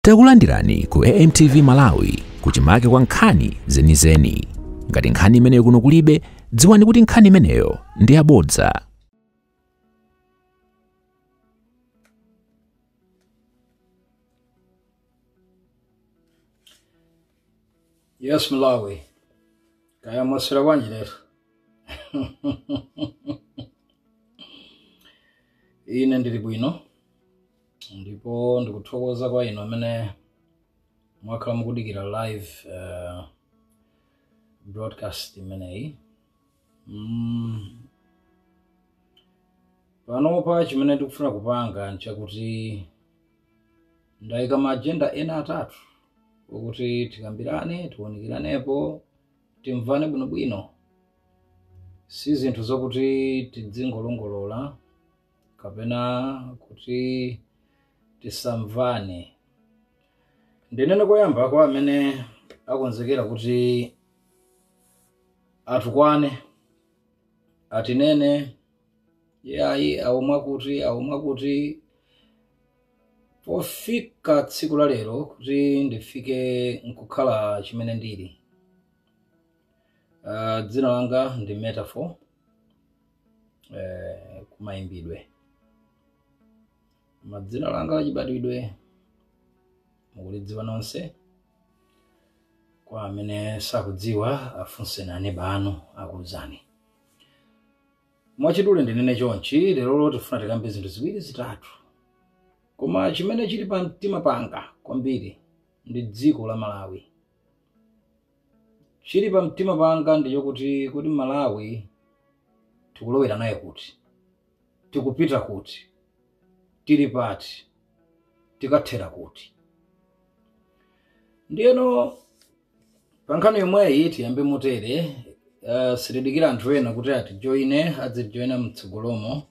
Takulandirani ku AMTV Malawi kuchimake kwa nkhani zenizeni. Ngati nkhani imeneyo kuno kulibe, dziwani kuti nkhani imeneyo ndi yabodza. Yes, Malawi. Kaya mwasira wanji lero. Ine ndili bwino. Ndipo ndikuthokoza kwa ino amene mwakhala mukudikira live broadcast imeneyi. Panopa chimene tikufuna kupanga nchakuti ndayika maagenda ena atatu ukuthi tikambirane, tiwunikiranepo, timvane bwinobwino. Si zinthu zokuti tidzingolongolola kapena kuti tisamvane. Ndinene koyamba kwa amene akonzekera kuti atukwane, atinene, yayi awumwakuti pofika tsiku la lero kuti ndifike nkukhala chimene ndili. Dzina langa ndi Metaphor kumayimbidwe. Madzina langa lachibadwidwe mukulidziwa nonse. Kwa amene sakudziwa afunse nane bano akuwuzani. Mwachidule ndinene chonchi, lero tifuna tikambe zinthu ziwiri zitatu. Koma chimene chili pa mtima panga kwambiri ndi dziko la Malawi. Chili pa mtima panga ndiyo kuti Malawi tikulowera naye kuti, tikupita kuti, tili pati, tikathera kuti. Ndiyeno pankhani yomweyi tiyambe motere, sitidikira anthu ena kuti adzijoyina mtsogolomo.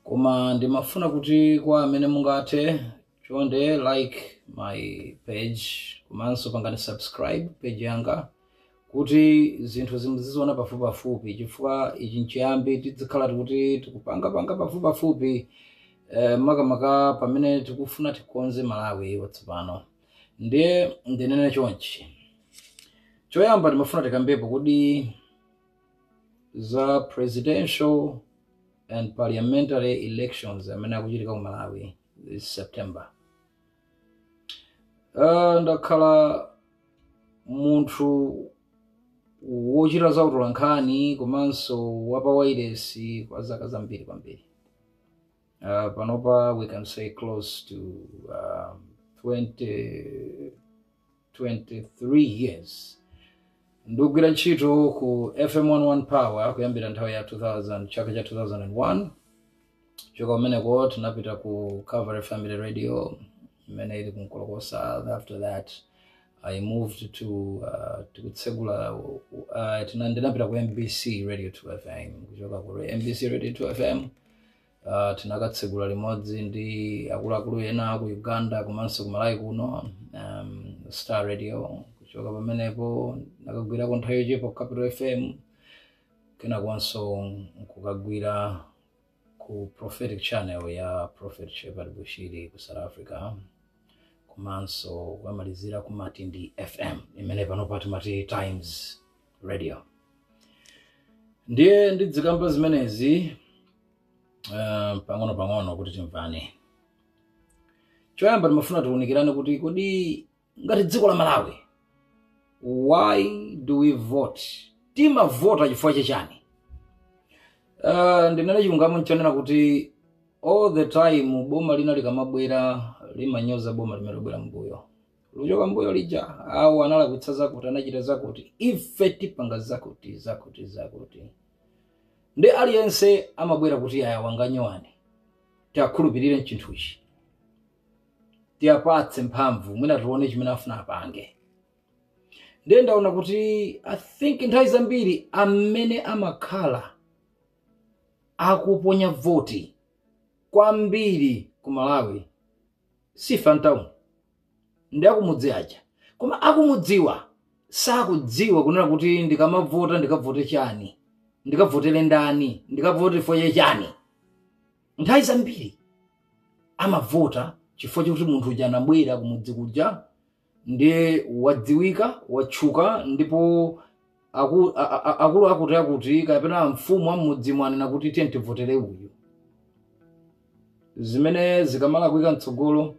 Koma ndimafuna kuti kwa amene mungathe chonde like my page, komanso pangani subscribe page yanga kuti zinthu zimuziziona pafupi chifukwa ichi nchiyambi tidzikhala kuti tikupanga pafupi makamaka pamene tikufuna tikonze Malawi watsopano. Ndiye ndinene chonchi. Choyamba ndimafuna tikambepo kuti za presidential and parliamentary elections amene akuchitika ku Malawi this September. Ndakhala munthu wochita za utolankhani komanso wapa wailesi kwa zaka zambiri kwambiri. Panopa we can say close to 23 years. Ndugwira ntchito ku FM 11 Power kuyambira nthawi ya 2000 chaka cha 2001. Choka umeneko tinapita ku Cover Family Radio imene ili kunkolokosa. After that I moved to Tsegula, ndinapita ku MBC Radio 2 FM. Kuchoka ku MBC Radio 2 FM tinakatsegula limodzi ndi akuluakulu ena ku Uganda komanso ku Malawi kuno, Star Radio. Kuchoka pamenepo nakagwira ku nthawi yochepa ku Capital FM, kena kwanso nkukagwira ku Prophetic Channel ya Prophet Shepherd Bushiri ku South Africa, komanso kwamalizira ku Matindi FM imene panopa timati Times Radio. Ndiye ndidzikamba zimenezi pang'ono kuti timvane. Choyamba ndimafuna tiwunikirane kuti kodi ngati dziko la Malawi, why do we vote? Timavota chifukwa chachani? Ndinene chilungamo nchonena kuti all the time boma lina likamabwera limanyoza boma limelobwera mbuyo. Luchoka mbuyo lija au analakwitsa zakuti, anachita zakuti, ife tipanga zakuti. Ndi aliyense amabwera kuti aya wanganyowani, tiakhulupirire nchinthuchi, tiapatse mphamvu mwina tione chimene afuna apange. Ndiye ndaona kuti I think nthawi zambiri amene amakhala akuponya voti kwambiri ku Malawi si Fantown, ndi akumudzi aja. Koma akumudziwa sakudziwa kunena kuti ndikamavota ndikavote chani, ndikavotele ndani, ndikavote foye chani. Nthawi zambiri amavota chifukwa chokuti munthu uja anabwera kumudzi kuja ndiye wadziwika watchuka ndipo akulu akuti kapena mfumu wa mudzi mwanena kuti tiye tivotere uyu. Zimene zikamala kuika mtsogolo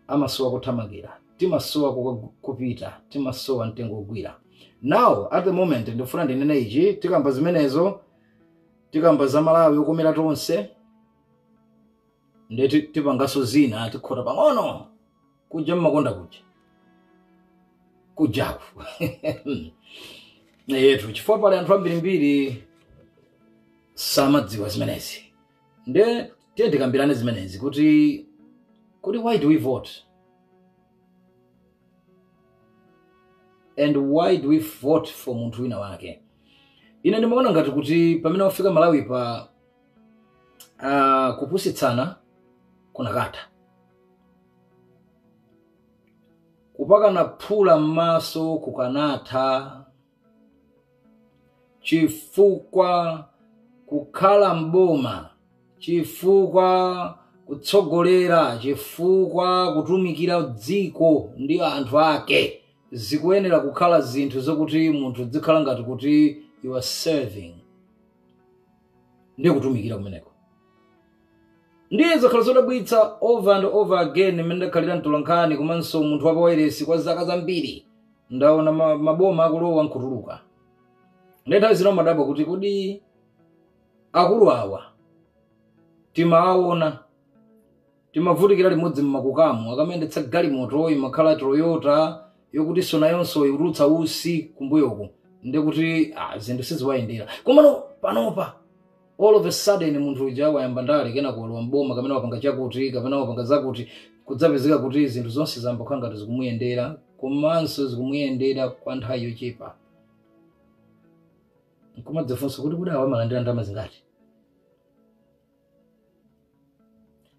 amasowa kuthamangira, timasowa kupita, timasowa mtengo ogwira. Now at the moment ndifuna ndinene ichi, tikamba zimenezo, tikamba za Malawi okomera tonse, ndiye tipangaso zina tikhota pang'ono kuja mmakonda kujaku. Yetu chifukwa pali anthu ambirimbiri samadziwa zimenezi. Ndiye tiye tikambirane zimenezi kuti why do we vote? And why do we vote for munthu wina wake? Ine ndimaona ngati kuti pamene wafika Malawi pa kupusitsana kunakatha. Kupakana phula m'maso kukanatha, chifukwa kukhala mboma, chifukwa kutsogolera, chifukwa kutumikira dziko ndi anthu ake, zikuyenera kukhala zinthu zokuti munthu dzikhala ngati kuti you are serving, ndiye kutumikira kumeneko. Ndiye zakhala zodabwitsa over and over again imene ndakhalira mtolankhani komanso munthu wa pawairesi kwa zaka zambiri ndaona maboma akulowa nkutuluka. Ndetha zino madabwa kuti kodi akulu awa timawaona, timavutikira limodzi mmakukamu akamendetsa galimoto imakhala Toyota yokuti sona yonso irutsa usi kumbuyoku, ndiye kuti zinthu siziwayendera. Komano panopa all of a sudden munthu uja wayamba ndale kena kulowa mboma kamene wapanga chakuti kapena wapanga zakuti kudzapezeka kuti zinthu zonse zambakhala ngati zikumuyendera, komanso zikumuyendera kwa nthawi yochepa. Nkumadzafunsa kuti kudawa amalandira ndalama zingati.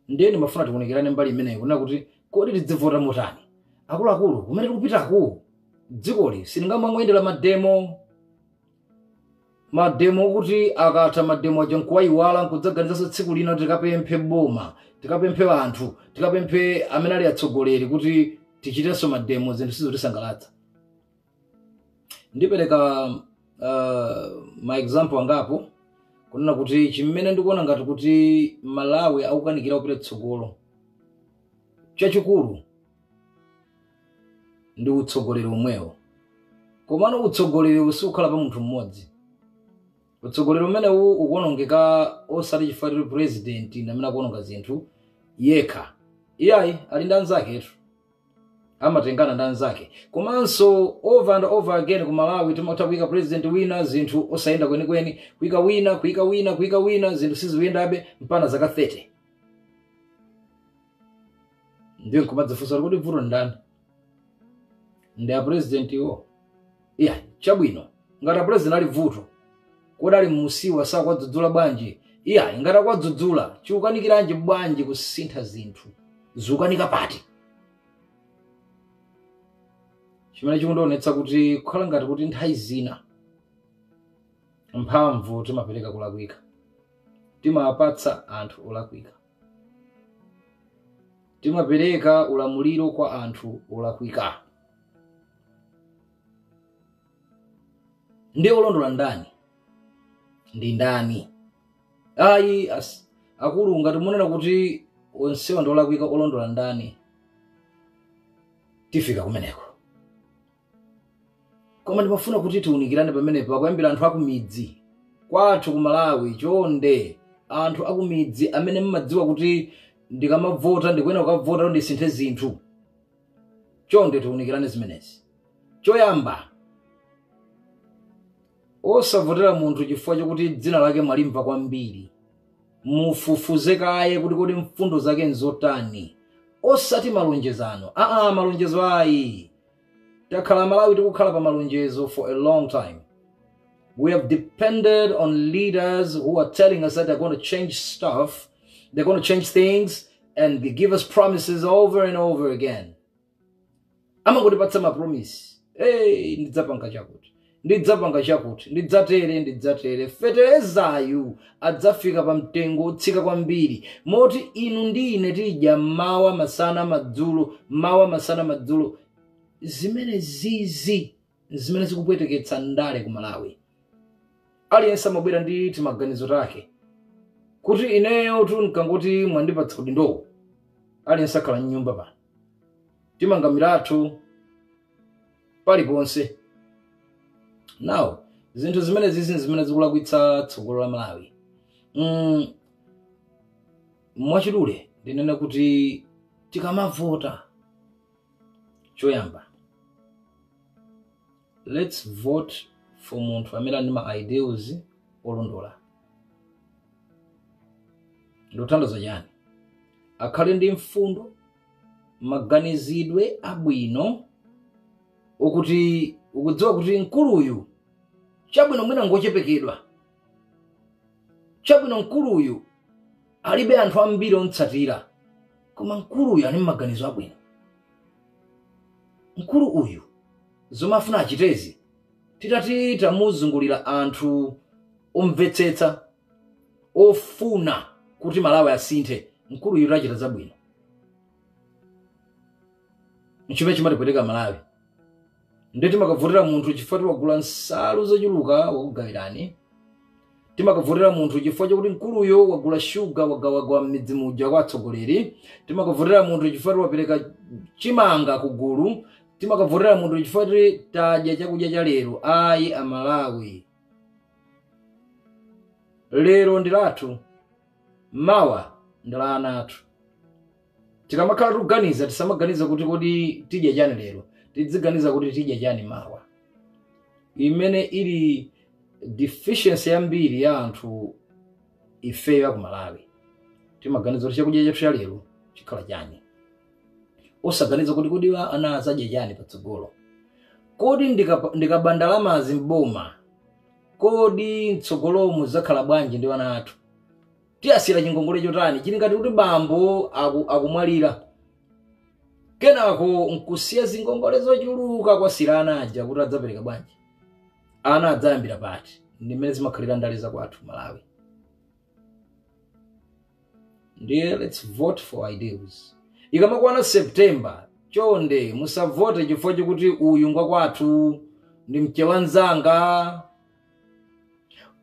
Ndiye ndimafuna tikunikirane mbali imeneyo kuna kuti kodi tidzivota motani. Akuluakulu kumene tikupitako dzikoli silingamang'oyendera mademo kuti akatha mademo aja nkuwayiwala nkudzaganizanso tsiku lina tikapemphe boma, tikapemphe anthu, tikapemphe amene ali atsogoleri kuti tichitenso mademo zinthu sizotisangalatsa. Ndipereka ma example angapo kunena kuti chimene ndikuona ngati kuti Malawi akukanikira kupita tsogolo chachikulu ndi utsogoleri omwewo. Komano utsogoleri usukhala pa munthu mmodzi. Utsogoleri umene ukuonongeka osati chifukwa president amene akuononga zinthu yekha. Iyayi ali ndi anzaketu, amatengana ndi anzake. Komanso over and over again ku Malawi timatha kuyika president wina zinthu osayenda kwenikweni, kuyika wina zinthu siziyendabe mpaka zaka 30. Ndiyo nkumadzafunsa kuti vuto ndani? Ndi a president iwo. Iyayi chabwino ngati president ali vuto kodi ali musiwa sakwadzudzula bwanji? Iyayi ngati akwadzudzula chiukanikiranji bwanji kusintha zinthu? Zukanika pati. Chimene chikundionetsa kuti kukhala ngati kuti nthawi zina mphamvu timapereka kulakwika, timapatsa anthu olakwika, timapereka ulamuliro kwa anthu olakwika. Ndiye olondola ndani? Ndi ndani? Ayi akulu ngati munena kuti onsewa ndi olakwika, olondola ndani? Tifika kumeneko. Koma ndimafuna kuti tiunikirane pamenepo akuyambira anthu akumidzi kwathu ku Malawi chonde, anthu akumidzi amene mmadziwa kuti ndikamavota ndikuyenera kukavota ndisinthe zinthu. Chonde tiunikirane zimenezi. Choyamba, osavotera munthu chifukwa chokuti dzina lake mwalimva kwambiri. Mufufuze kaye kuti kodi mfundo zake nzotani. Osati malonjezano. Malonjezo ayi. Takhala Malawi tikukhala pa malonjezo for a long time. We have depended on leaders who are telling us that they're going to change stuff, they're going to change things, and they give us promises over and over again. Amangotipatsa ma promise. Ndidzapanga chakuti. ndidzapanga chakuti ndidzatere feterezayu adzafika pa mtengo otsika kwambiri moti inu ndi ine tidya mawa masana madzulo zimene zikupweteketsa ndale ku Malawi. Aliyense amabwera ndi timaganizo take kuti ineyo nkangoti mwandipatsa udindo aliyense akhala m'nyumba pano timanga milatho paliponse. Now zinthu zimene zikulakwitsa tsogolo la Malawi. Mwachidule ndinene kuti tikamavota choyamba let's vote for munthu amene ali ma ideals olondola. Ndothandiza chani? Akhale ndi mfundo, maganizidwe abwino okuti ukudziwa kuti nkuluyu chabwino mwina ngochepekedwa, chabwino nkuluyu alibe anthu ambiri ontsatira, koma nkuluyu ali maganizo abwino. Nkulu uyu zomafuna achitezi titati tamuzungulira anthu omvetsetsa ofuna kuti Malawi asinthe, nkuluyu rachita zabwino. Nchimene chimatipweteka Malawi ndeti makavotera munthu chifukwa wagula nsalu zochuluka wakugawirani, timakavotera munthu chifukwa chakuti nkuluyo wagula shuga wagawa m'midzi muja kwa atsogoleri, timakavotera munthu chifukwa wapereka chimanga kugulu, timakavotera munthu chifukwa tadya chakudya cha lero. Ayi Amalawi, lero ndi lathu, mawa ndi la ana athu. Tikamakhala tuganiza tisamaganiza kuti kodi tidya chani lero, tidziganiza kuti tidya chani mawa. Imene ili deficiency yambiri ya anthu ifeyo ku Malawi. Timaganiza kuti chakudya chathu cha lero chikhala chani, osaganiza kuti kodi ana azadya chani patsogolo. Kodi ndikabandalamazi mboma, kodi mtsogolo muzakhala bwanji ndi ana athu? Tiyasira chingongole chotani chili ngati kuti bambo akumwalira kenako nkusiya zingongole zochuluka kwasira ana aja kuti adzapereka bwanji? Ana adzayambira pati? Ndimene zimakhalira ndale za kwathu Malawi. Ndiye let's vote for ideals. Ikamakwana September chonde musavote chifukwa chokuti uyu ngwa kwathu ndi mche wanzanga,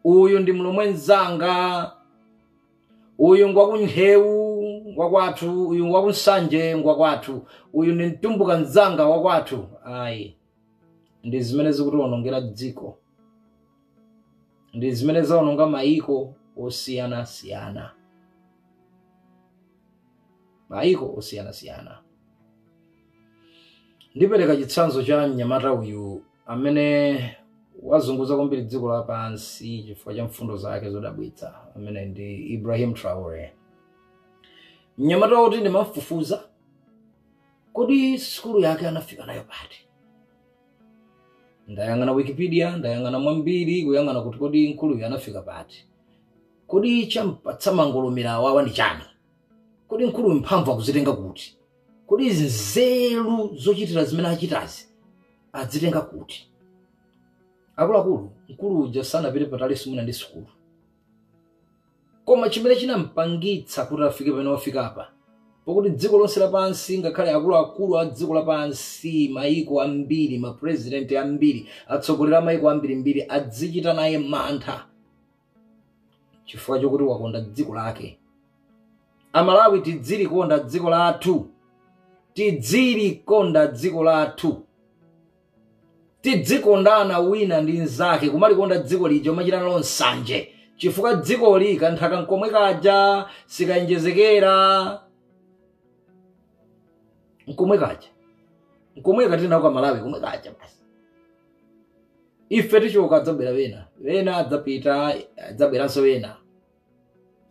uyu ndi mlomwe nzanga, uyu ngwa kunhewu ngwa kwathu, uyu ngwa kunsanje ngwa kwathu, uyu ndi mtumbuka nzanga wa kwathu. Ayi, ndi zimene zikuti onongera dziko, ndi zimene zaononga maiko osiyana-siyana, maiko osiyana-siyana. Ndipereka chitsanzo cha mnyamata uyu amene wazunguza kwambiri dziko lapansi chifukwa cha mfundo zake zodabwitsa, amene ndi Ibrahim Traore. Mnyamata uti ndimamfufuza kodi skulu yake anafika nayo pati. Ndayang'ana Wikipedia, ndayang'ana mwambiri kuyang'ana kuti kodi nkulu anafika pati. Kodi champatsa mangolomera awawa ndi chani? Kodi nkulu mphamvu akuzitenga kuti? Kodi izi nzeru zochitira zimene achitazi adzitenga kuti? Akuluakulu, nkulu uja sanapite patali simuna ndi skulu. Koma chimene chinampangitsa kuti afike pamene wafika apa, pakuti dziko lonse lapansi ngakhale akuluakulu a dziko lapansi, maiko ambiri, ma president ambiri, atsogolera maiko ambiri adzichita naye mantha chifukwa chokuti wakonda dziko lake. Amalawi tidziri konda dziko lathu, tidziri konda dziko lathu, tidzikondana wina ndi nzake kumali konda dziko lija umachita nalo nsanje chifukwa dziko li kanthaka nkomwe kaja sikayenjezekera nkomwe kaja, nkomwe kati nawo ka Malawi komwe kaja basi. Ife tichoka adzabwera wena adzapita adzabweranso wena.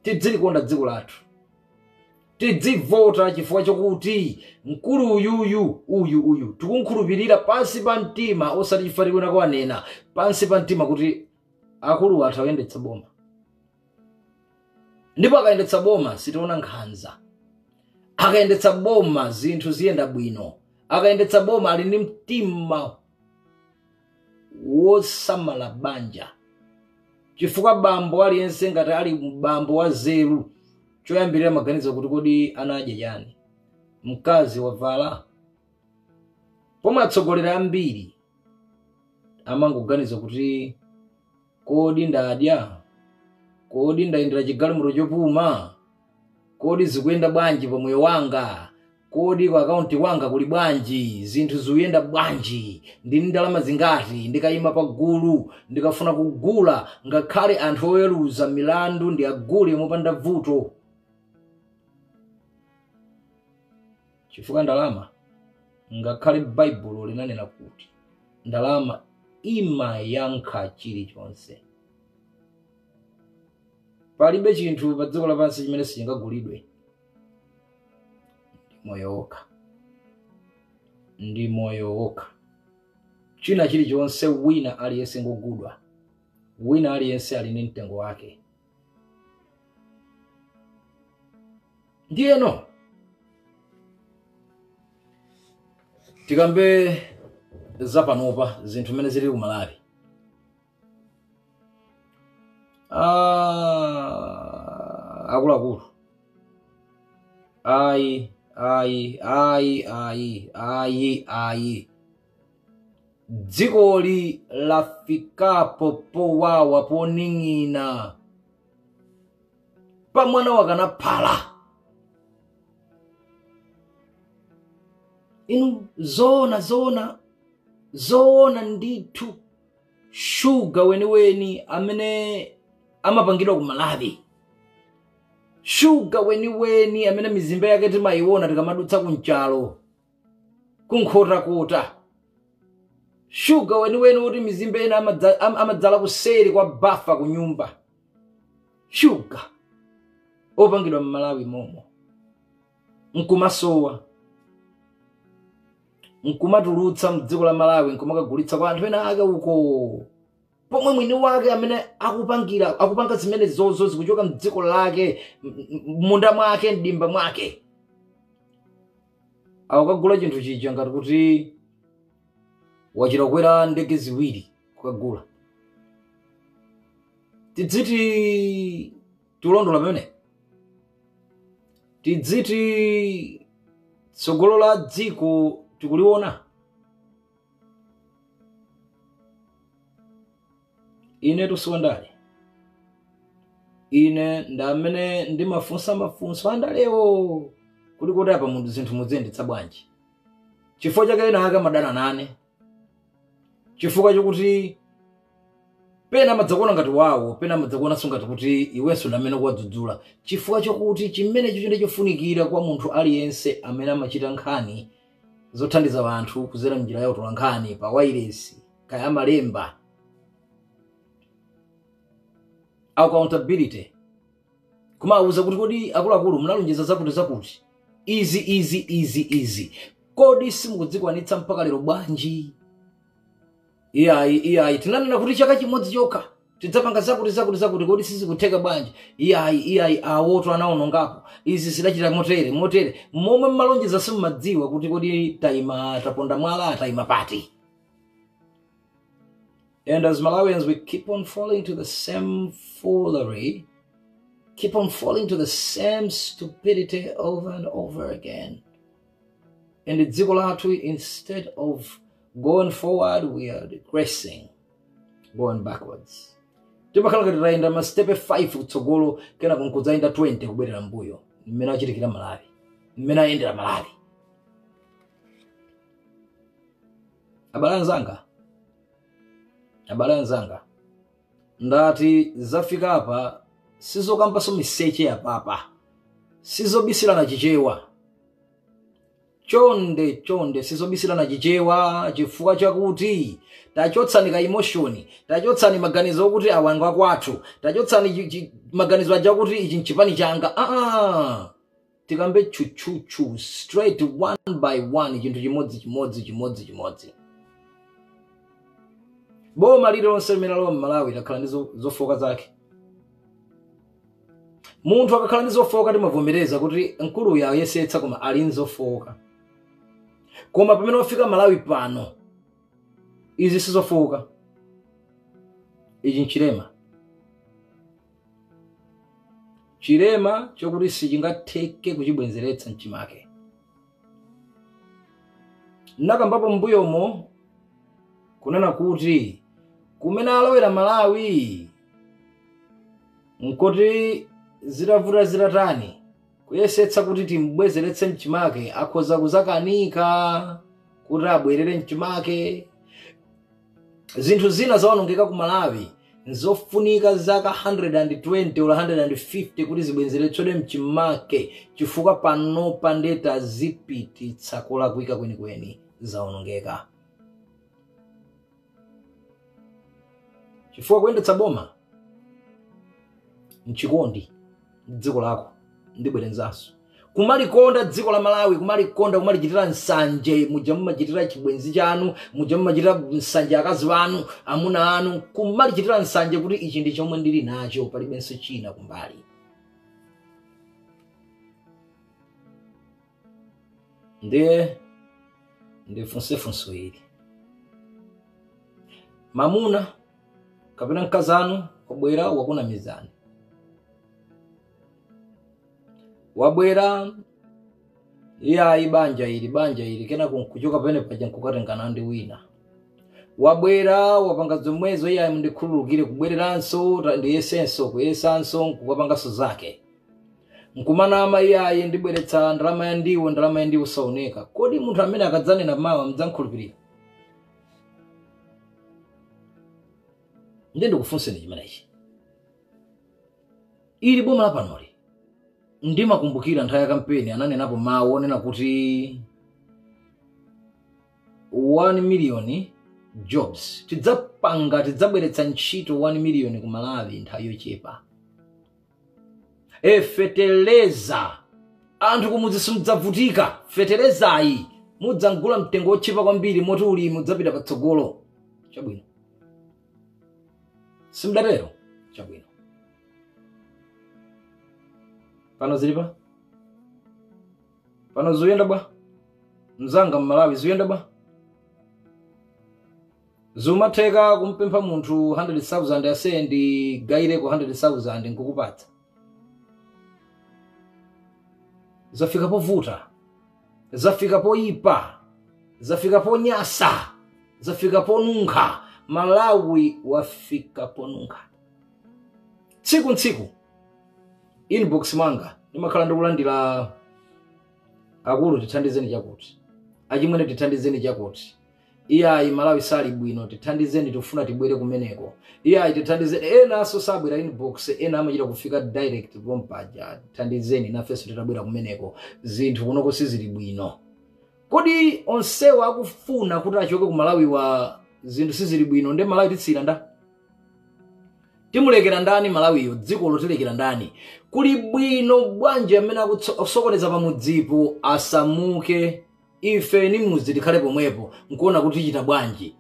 Tidziri konda dziko lathu, tidzivota chifukwa chokuti mkulu uyu tikunkhulupirira pansi pa mtima, osati chifukwa tikuona kwanena pansi pa mtima kuti akulu athu ayendetsa boma. Ndipo akayendetsa boma sitiona nkhanza, akayendetsa boma zinthu ziyenda bwino, akayendetsa boma ali ndi mtima wosamala banja. Chifukwa bambo aliyense ngati ali bambo wa zeru, choyambirira maganizo kuti kodi anadya yani, mkazi wavala. Pomwe atsogolera ambiri amangoganiza kuti kodi ndadya, kodi ndayendera chigalimoto chopuma, kodi zikuyenda bwanji pa moyo wanga, kodi kwa akaunti wanga kuli bwanji, zinthu zikuyenda bwanji, ndini ndalama zingati, ndikayima pa gulu ndikafuna kugula ngakhale anthu oweruza milandu ndi agule mopanda vuto. Chifukwa ndalama, ngakhale Bible linanena kuti ndalama imayankha chilichonse. Palibe chinthu pa dziko lapansi chimene sichingagulidwe. Ndi moyo wokha. China chilichonse wina aliyense ngogulidwa. Wina aliyense ali ndi mtengo wake. Ndiyeno tikambe zapanopa zinthu mene zili ku Malawi. Akuluakulu. Ayi. Dzikoli lafikapo powawa poning'ina. Pa mwana wakanaphala. Inu zona ndithu. Sugar weniweni amene amapangidwa ku Malawi. Sugar weniweni amene mizimba yake timayiona tikamadutsa kunchalo, kunkhota. Sugar weniweni kuti mizimba ena amadzala kuseri kwa bafa ku nyumba. Sugar opangidwa mu Malawi momo. Nkumasowa. Nkumatulutsa mdziko la Malawi nkumakagulitsa kwa anthu ena ake uko. Pomwe mwini wake amene akupanga zimene zozo zikuchoka mdziko lake, munda mwake, ndimba mwake. Akagula chinthu chija ngati kuti wachira kwera ndege ziwiri kukagula. Tidziti tulondola pamene. Tidziti tsogolo la dziko tikuliona. Ine tusiwandale. Ine ndamene ndimafunsa andalewo kuti kodi apa munthu zinthu muzendetsa bwanji. Chifukwa chake ena aka madana nane. Chifukwa chokuti pena madzakona ngati wawo, pena madzakona sungati kuti iwenso ndamene kwadzudzula. Chifukwa chokuti chimene chinde chofunikira kwa munthu aliyense amene amachita nkhani zothandiza anthu kuzera njira ya utolankhani pa wireless kaya malemba. Accountability. Kumauza kuti kodi akuluakulu mnalonjeza zakuti. Easy. Kodi simukudzikwanitsa mpaka lero bwanji? Iyayi. Tinanena kuti chaka chimodzi chokha tidzapanga zakuti kodi sizikutheka bwanji? Iyayi awoto anaonongapo. Izi sidachita motere. Momwe mmalonjeza simumadziwa kuti kodi taima taponda mwala taima pati. And as Malawians, we keep on falling to the same foolery, keep on falling to the same stupidity over and over again. And the dziko lathu, instead of going forward, we are regressing, going backwards. Timakhala ngati tayenda ma step 5 kutsogolo kena kunkudzaenda 20 kubwerera mbuyo. Mmene achitikira Malawi. Mmene ayendera Malawi. Abale nzanga. Ndati zafika apa sizokambaso miseche ya papa. Sizobisilana chichewa. Chonde sizobisilana chichewa chifukwa chakuti tachotsani ka emotion, tachotsani maganizo okuti awanga kwathu, tachotsani maganizo aja kuti ichi nchipani changa. Tikambe chuchuchu straight one by one chinthu chimodzi. Boma lilonse limene lowa Malawi lakhala ndi zofoka zake. Munthu akakhala ndi zofoka timavomereza kuti nkulu ya yesetsa koma ali nzofoka. Koma pamene wafika Malawi pano, izi sizofoka. ichi nchilema. Chilema chokuti sichingatheke kuchibwenzeretsa mchimake. Nakambapo mbuyomo kunena kuti kumene alowera Malawi nkoti zitavuta zitatani kuyesetsa kuti timbwezeretse mchimake akhoza kuzakanika kuti abwerere mchimake. Zinthu zina zaonongeka ku Malawi nzofunika zaka 120 or 150 kuti zibwenzeretsedwe mchimake chifukwa pano pandeta zipititsa kulakwika kwenikweni zaonongeka. Chifukwa kuyendetsa boma mchikondi dziko lako ndibwerenzanso. Kumalikonda dziko la Malawi, kumalichitira nsanje, mujamumachitira chibwenzi chanu, mujamumachitira nsanje akazi wanu, amuna anu, kumalichitira nsanje kuti ichi ndi chomwe ndili nacho palibenso china kumbali. Funso hili. Mamuna kapena mkazanu wabwera wakuna mizani. Wabwera ya ibanja ili kena kuchoka pene paja nkukatengana ndi wina. Wabwera wapanga zomwezo ya mundikhululukire kubwereranso ndi yesenso kuyesanso kukapangaso zake. Nkumanama iyayi ndibweretsa ndalama ya ndiwo saoneka. Kodi munthu amene akadzanena mawa mdzankhulupirira? Ndikufunseni chimenechi. Ili boma la panoli ndimakumbukira nthawi ya kampeni ananenapo mawu onena kuti 1 million jobs tidzabweretsa ntchito 1 million ku Malawi nthawi yochepa. Feteleza anthu kumudzi simudzavutika. Fetelezayi mudzangula mtengo ochepa kwambiri moti ulimi mudzapita patsogolo. Chabwino. Simdatero. Chabwino. Pano zilipa? Pano zuyenda bwa? Mzanga Malawi zuyenda bwa? Zumatheka kumpempha munthu 100,000 ase ndi gaire ku 100,000 nkukupatsa. Zafika povuta. Zafika poipa. Zafika ponyasa. Zafika ponunkha. Malawi wafika ponunkha. Tsiku inbox manga ndimakhala ndikulandira akulu tithandizeni chakuti, achimwene tithandizeni chakuti, iyayi Malawi sali bwino tithandizeni tofuna tibwere kumeneko, iyayi tithandizeni. Ena aso sabwera inbox, ena amachita kufika direct pompaja tithandizeni nafeso titabwera kumeneko. Zinthu kunoko sizili bwino. Kodi onsewa akufuna kuti achoke ku Malawi wa zinthu sizili bwino ndi Malawi titsira nda? Timulekera ndani Malawiyo? Dziko lotilekera ndani? Kuli bwino bwanje amene akusokoneza pamudzipo asamuke, ife ni muzi tikhale pomwepo nkuona kuti chita bwanji.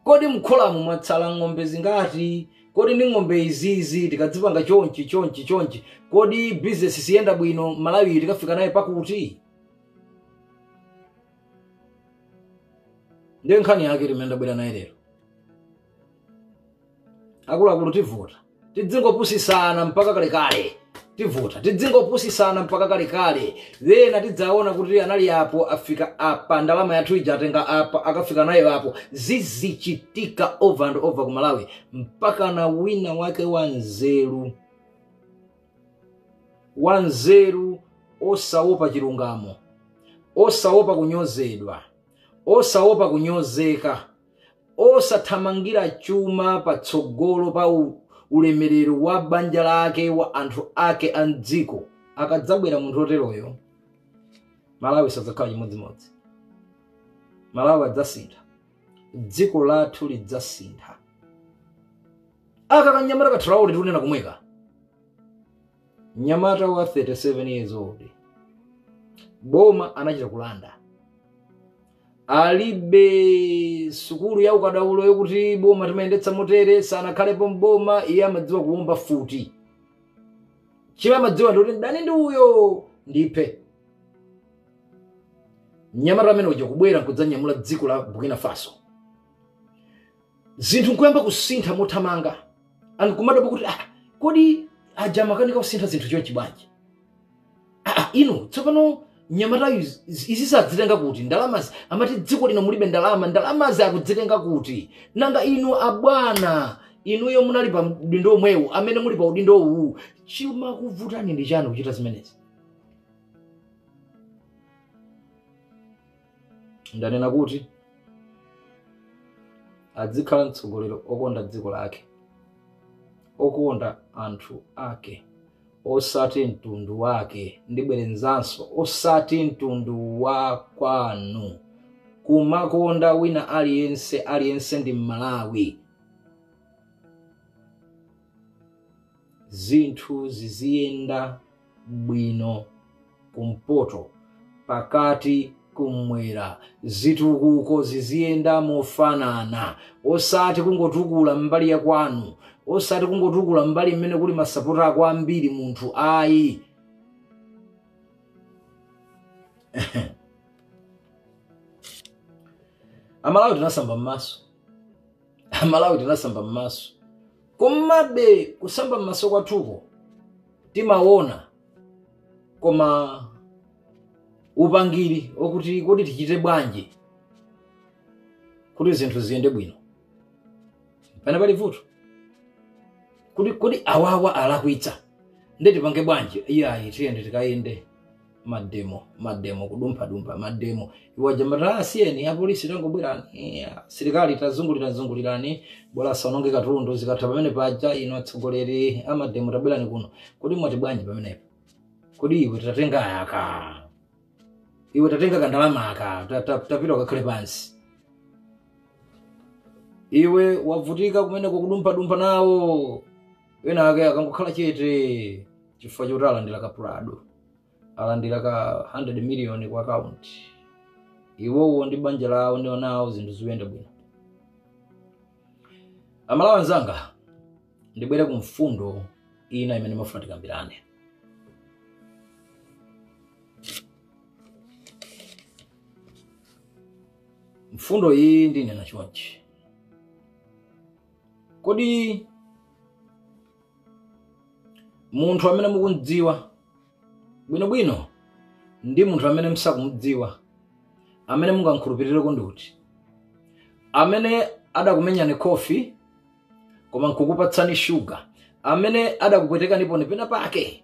Kodi mkholamu mwatsala ng'ombe zingati? Kodi ndi ng'ombe izizi tikadzipanga chonchi? Kodi business siyenda bwino Malawi tikafika naye pakuti? Ndiye nkhani yake timenda bwera naye lero. Akulu tivota. Tidzingopusisana mpaka kalekale. Tivota. Tidzingopusisana mpaka kalekale. Then tidzaona kuti anali apo afika apa ndalama yathu ija atenga apa akafika nayo apo. Zizichitika over and over ku Malawi mpaka na wina wake wanzeru osaopa chilungamo, osaopa kunyozedwa, osaopa kunyozeka, osathamangira chuma patsogolo pa ulemerero wa banja lake wa anthu ake andziko. Akadzabwera munthu oteroyo Malawi sadzakhala chimodzimodzi. Malawi adzasintha. Dziko lathu lidzasintha. Akakanyamata katrauli tikunena kumweka. Nyamata wa 37 years old. Boma anachita kulanda. Alibe sukulu ya ukadaulo yokuti boma timayendetsa motere sana khalepo mboma iye amadziwa kuomba futi. Chima amadziwa ndoti ndani ndi uyo ndiphe. Nyamata amene uja kubwera nkudzanyamula dziko la Burkina Faso. zinthu nkuyamba kusintha mothamanga ankumadabo kuti kodi ajamakanika kusintha zinthu chonchi bwanji ino tsopano nyamatayo izi sadzitenga kuti ndalama amati dziko lino mulibe ndalama zakudzitenga kuti nanga inu abwana inuyo munali pa udindo omwewu amene muli pa udindo uwu chima kuvutani ndi chani kuchita zimenezi ndanena kuti adzikhala mtsogolero okonda dziko lake okonda anthu ake osati mtundu wake ndibwerenzanso osati mtundu wa kwanu kumakonda wina aliyense ndi Malawi zinthu ziziyenda bwino kumpoto pakati kumwera zitukuko ziziyenda mofanana osati kungotukula mbali ya kwanu osati kungotukula mbali mmene kuli masapota kwambiri munthu ayi Amalawi tinasamba m'maso komabe kusamba m'maso kwathuko timaona koma upangiri okuti kodi tichite bwanji kuti zinthu ziyende bwino pana pali vuto kodi awawa alakwitsa ndeti pange bwanji iyayi tiyende tikayende mademo kudumpha mademo iwa jamata asiyeni ya polisi tangobwerani serikali tazungulirani bola sanonge katundu zikatha pamene paja ino atsogoleri amademo tabwerani kuno kodi mwati bwanji pamenepo kodi iwe tatenga kandalama aka tapita kakhale pansi iwe wavutika kumene kudumpha nawo wena ake akangokhala chete chifukwa choti alandira ka Prado alandira ka 100 million kwa account iwowo ndi banja lawo ndionawo zinthu ziyende bwino Amalawi anzanga ndibwere ku mfundo ina imene mafuna tikambirane mfundo iyi ndinena chonchi kodi munthu amene mukundziwa bwinobwino ndi munthu amene msakumudziwa amene mungankhulupirire ndi amene adakumenyani coffee koma nkukupatsani sugar amene adakupwetekanipo pena pake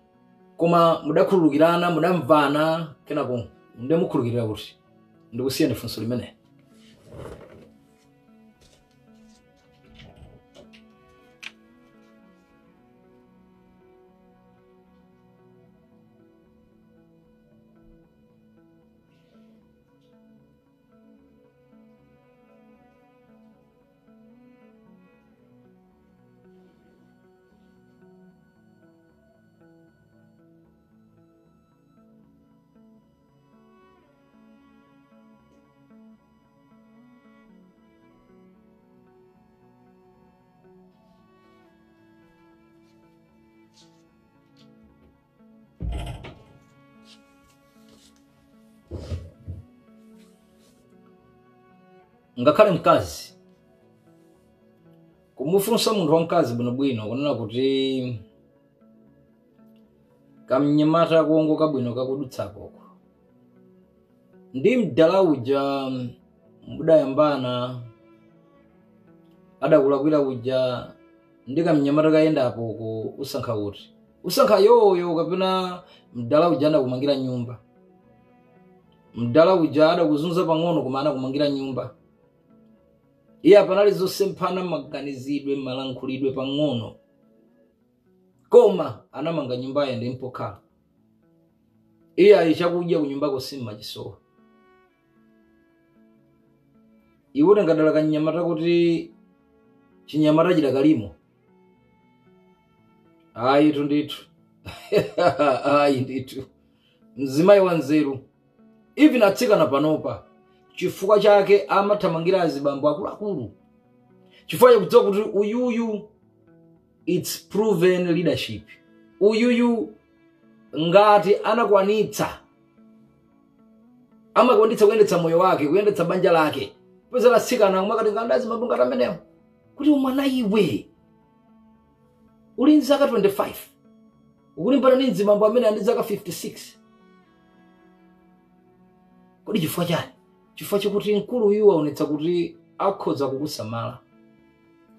koma mudakhululukirana mudamvana kenako mukhululukirira kuti ndikusiyeni funso limene ngakhale mkazi kumufunsa munthu wamkazi bwinobwino kunena kuti kamnyamata kuongoka bwino kakudutsako ndi mdala uja mudayambana adakulakwira uja ndi kamnyamata kayendapo usankha kuti usankha yoyo kapena mdala uja adakumangira nyumba mdala uja adakuzunza pang'ono koma adakumangira nyumba iya panali zonse mphana maganizidwe malankhulidwe pang'ono koma anamanga nyumba yende mpokhala iya chakudya kunyumbako simmachisowa iwe ngadala kanyamata kuti chinyamata chidakalimo ayi ndithu ayi ndithu mzimayi wanzeru even atsikana panopa chifukwa chake amathamangira azibambo akuluakulu chifukwa chakudziwa kuti uyuyu it's proven leadership uyuyu ngati anakwanitsa amakwanitsa kuyendetsa moyo wake kuyendetsa banja lake peza latsikana kumakati ngandazi mabunga tamenewo kuti umwana iwe uli nzaka 25 ukulimbana ndi mzimambo amene ali zaka 56 kodi chifukwa chani? Chifukwa chokuti mkulu uyu aonetsa kuti akhoza kukusamala,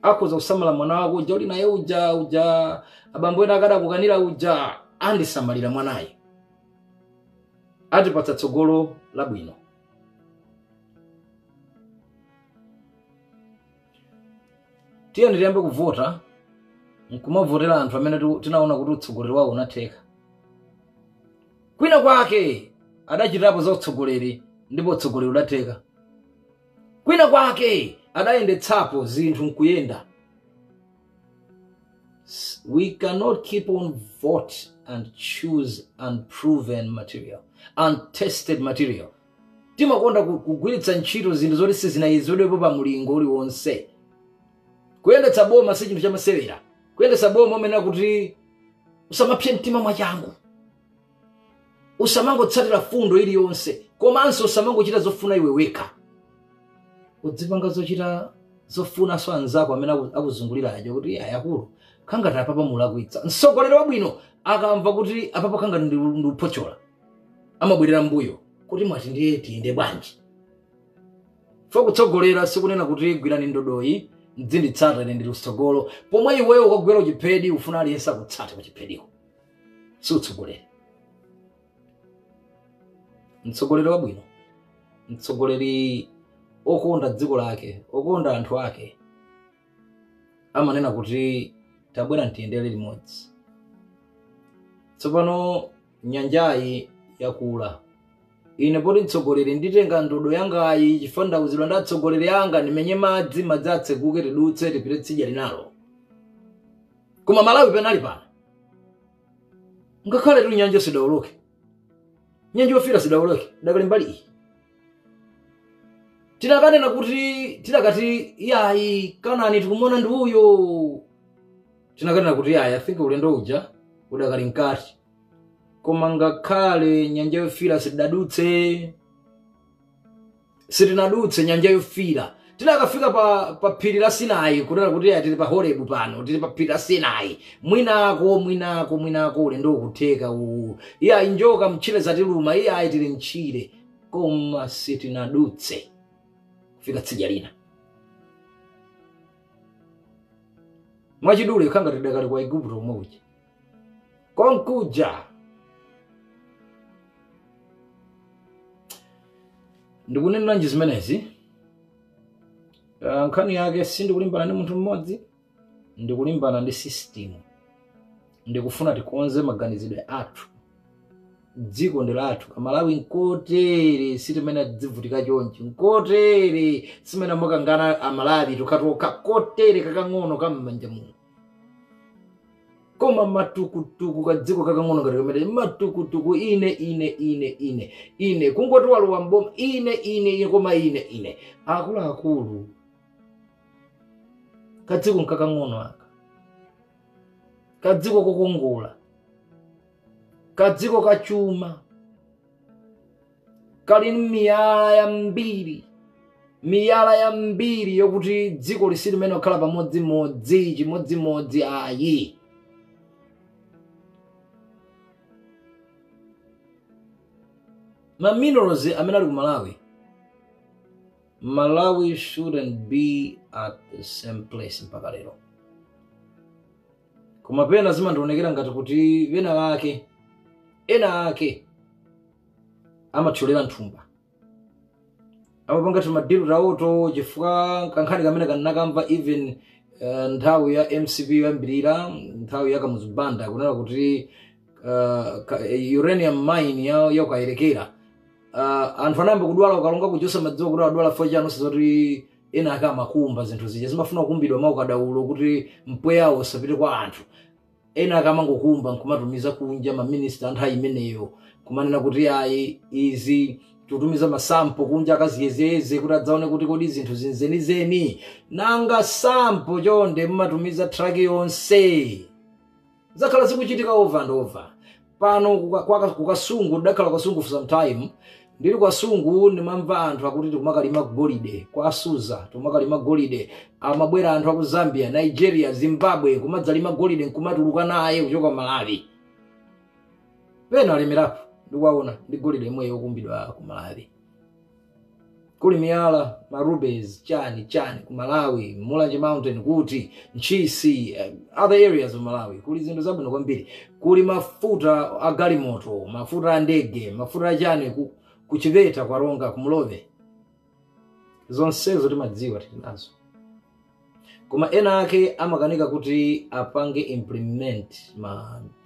akhoza kusamala mwana wako uja uli naye uja abambo ena akadakukanira uja andisamalira mwanayi atipatsa tsogolo labwino. Tiyeni tiyambe kuvota, nkumavotera anthu amene tinaona kuti utsogoleri wawo unatheka. Kwina kwake adachitapo za utsogoleri ndipo utsogoleri udatheka. Kwina kwake adayendetsapo zinthu nkuyenda. We cannot keep on vote and choose unproven material, untested material. Timakonda kugwiritsa ntchito zinthu zoti sizinayezedwepo pa mulingo uliwonse. Kuyendetsa boma si chinthu chamasewera. Kuyendetsa boma umene kuti usamapse mtima mwachangu, usamangotsatira fundo iliyonse, komanso usamangochita zofuna iwe weka. Udzipanga zochita zofuna so anzako amene akuzungulirayo kuti ayakulu khangati apapa mulakwitsa. Mtsogoleri wabwino akamva kuti apapa khangati ndi uphochola amabwerera mbuyo kuti mwati ndiye tiyende bwanji. Fo kutsogolera sikunena kuti gwirani ndodoyi mdzinditsata ine ndili utsogolo, pomwe iweyo ukagwera uchipedi ufuna aliyense akutsate pa chipediko, si utsogoleri. Mtsogoleri wabwino, mtsogoleri okonda dziko lake, okonda anthu ake, amanena kuti tabwera ntiyendere limodzi. Tsopano nyanjayi yakula. Ine poti mtsogoleri nditenga ndodo yangayi chifandauzidwa ndi atsogoleri anga ndimenye madzi atseguke tidutse tipite tsidya linalo. Koma Malawi penali pano ngakhale tu nyanja sidawoloke, nyanja yofira sidawoloke, dakali mbali iyi. Tinakanena kuti tinakati yayi Kanani tikumona ndi uyo. Tinakanena kuti yayi I think ulendo uja udakali nkati. Koma ngakhale nyanja yofira sidadutse, sitinadutse nyanja yofira. Tinakafika pa phiri la Sinai kunena kuti tili pa Horebu pano, tili pa phiri la Sinai. Mwinako ulendo ukutheka uwu. Iya injoka mchire zatiluma, iya tili mchire. Koma sitinadutse kufika tsidya lina. Mwachidule khanga tidakali kwa Igupto omwe uja. Konkuja ndikunena nji zimenezi. Nkhani yake sindikulimbana ndi munthu mmodzi, ndikulimbana ndi system. Ndikufuna tikonze maganizidwe athu. Dziko ndi lathu, Kamalawi nkotere sitimene dzivutika chonchi, nkotere simene mwakangana Amalawi tukatoka kotere kakang'ono kam'manja muno. Koma matukutuku ka dziko kakang'ono ngati kamene matukutuku ine kungoti walowa mboma ine koma ine akulu kadziko kakang'ono aka, kadziko kokongola, kadziko kachuma, kali miyala yambiri yokuti dziko lisili mene okhala chimodzimodzi ayi. Ma minerals amene ali ku Malawi shouldn't be at the same place mpaka lero. Koma pena zimandionekera ngati kuti ena ake amathyolera nthumba. Amapanga timadiru tawoto chifukwa kankhani kamene kanakamva even nthawi ya MCP yambirira, nthawi ya Kamuzubanda kunena kuti uranium mine yakayerekera. Anthu anayamba kudwala ukalonga kuchosa madziwo kuti adwala fo chano sizoti ena aka makumba zinthu zija zimafuna kukumbidwa maukadaulo kuti mpweyawo usapite kwa anthu. Ena aka mangokumba nkumatumiza kunja maminister anthu imeneyo kumanena kuti ayi izi tutumiza masampo kunja akaziyezeze kuti adzaone kuti kodi zinthu zinzenizeni. Nanga sampo chonde mmatumiza truck yonse. Zakhala zikuchitika over and over. Pano kukasungu dakhala kasungu for some time ndili kwa sungu ndimamva anthu akuti tikumakalima golide kwa Suza, tikumakalima golide, amabwera anthu aku Zambia, Nigeria, Zimbabwe kumadzalima golide nkumatuluka naye kuchoka Malawi. Pena alemerapo ndikuwaona ndi golide imwe yokumbidwa ku Malawi. Kuli miyala, marubes, chani ku Malawi, Mulanje Mountain kuti, Nchisi, other areas of Malawi. Kuli zinthu zabwino kwambiri. Kuli mafuta a galimoto, mafuta a ndege, mafuta a chani ku Chiveta kwa Ronga, ku Mlove. Zonsezo timadziwa tinazo. Koma ena ake amakanika kuti apange implement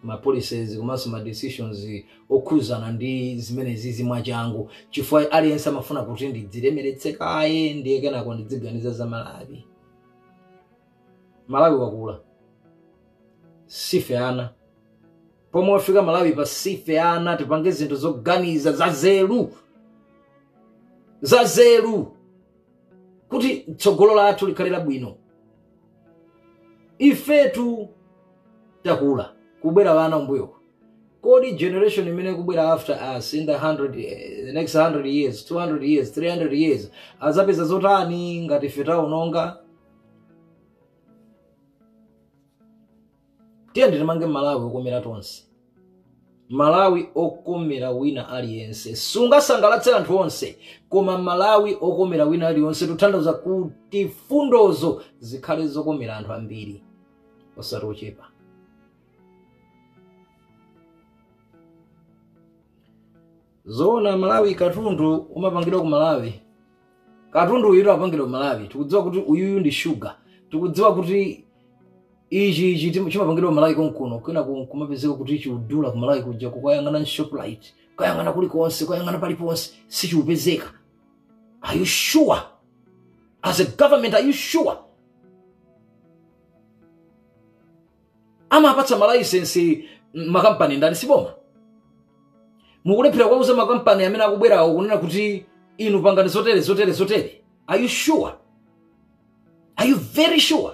ma policies komanso ma decisions okuzana ndi zimene zizi mwachangu, chifukwa aliyense amafuna kuti ndidzilemeretsekaye ndiye kenako ndidziganiza za Malawi. Malawi wakula sife ana, pomwe wafika Malawi pa sife ana tipange zinthu zoganiza za zelu kuti tsogolo lathu likhalira bwino. Ifetu takula kubwera wana mbuyo. Kodi generation imene kubwera after us in the next 100 years, 200 years, 300 years azapeza zotani ngati feta unonga? Tiende timange Malawi okomera tonse. Malawi okomera wina aliyense. Sungasangalatse anthu onse, koma Malawi okomera wina aliyense tutanthauza kuti fundozo zikhale zokomera anthu ambiri osati ochepa. Zona Malawi katundu umapangidwa ku Malawi. Katundu uyu apangidwa ku Malawi. Tikudziwa kuti uyuyu ndi sugar. Tikudziwa kuti ichi chimapangidwa ku Malawi konkuno. Kwina kumapezeka kuti chiudula ku Malawi kuja kukayangana Shoprite, kayangana kulikonse, kayangana paliponse sichiupezeka. Are you sure? As a government, are you sure? Ama apatsa malaisensi makampani ndani siboma. Mukulephera kwauza makampani amene akubwera kunena kuti inu pangani zotere. Are you sure? Are you very sure?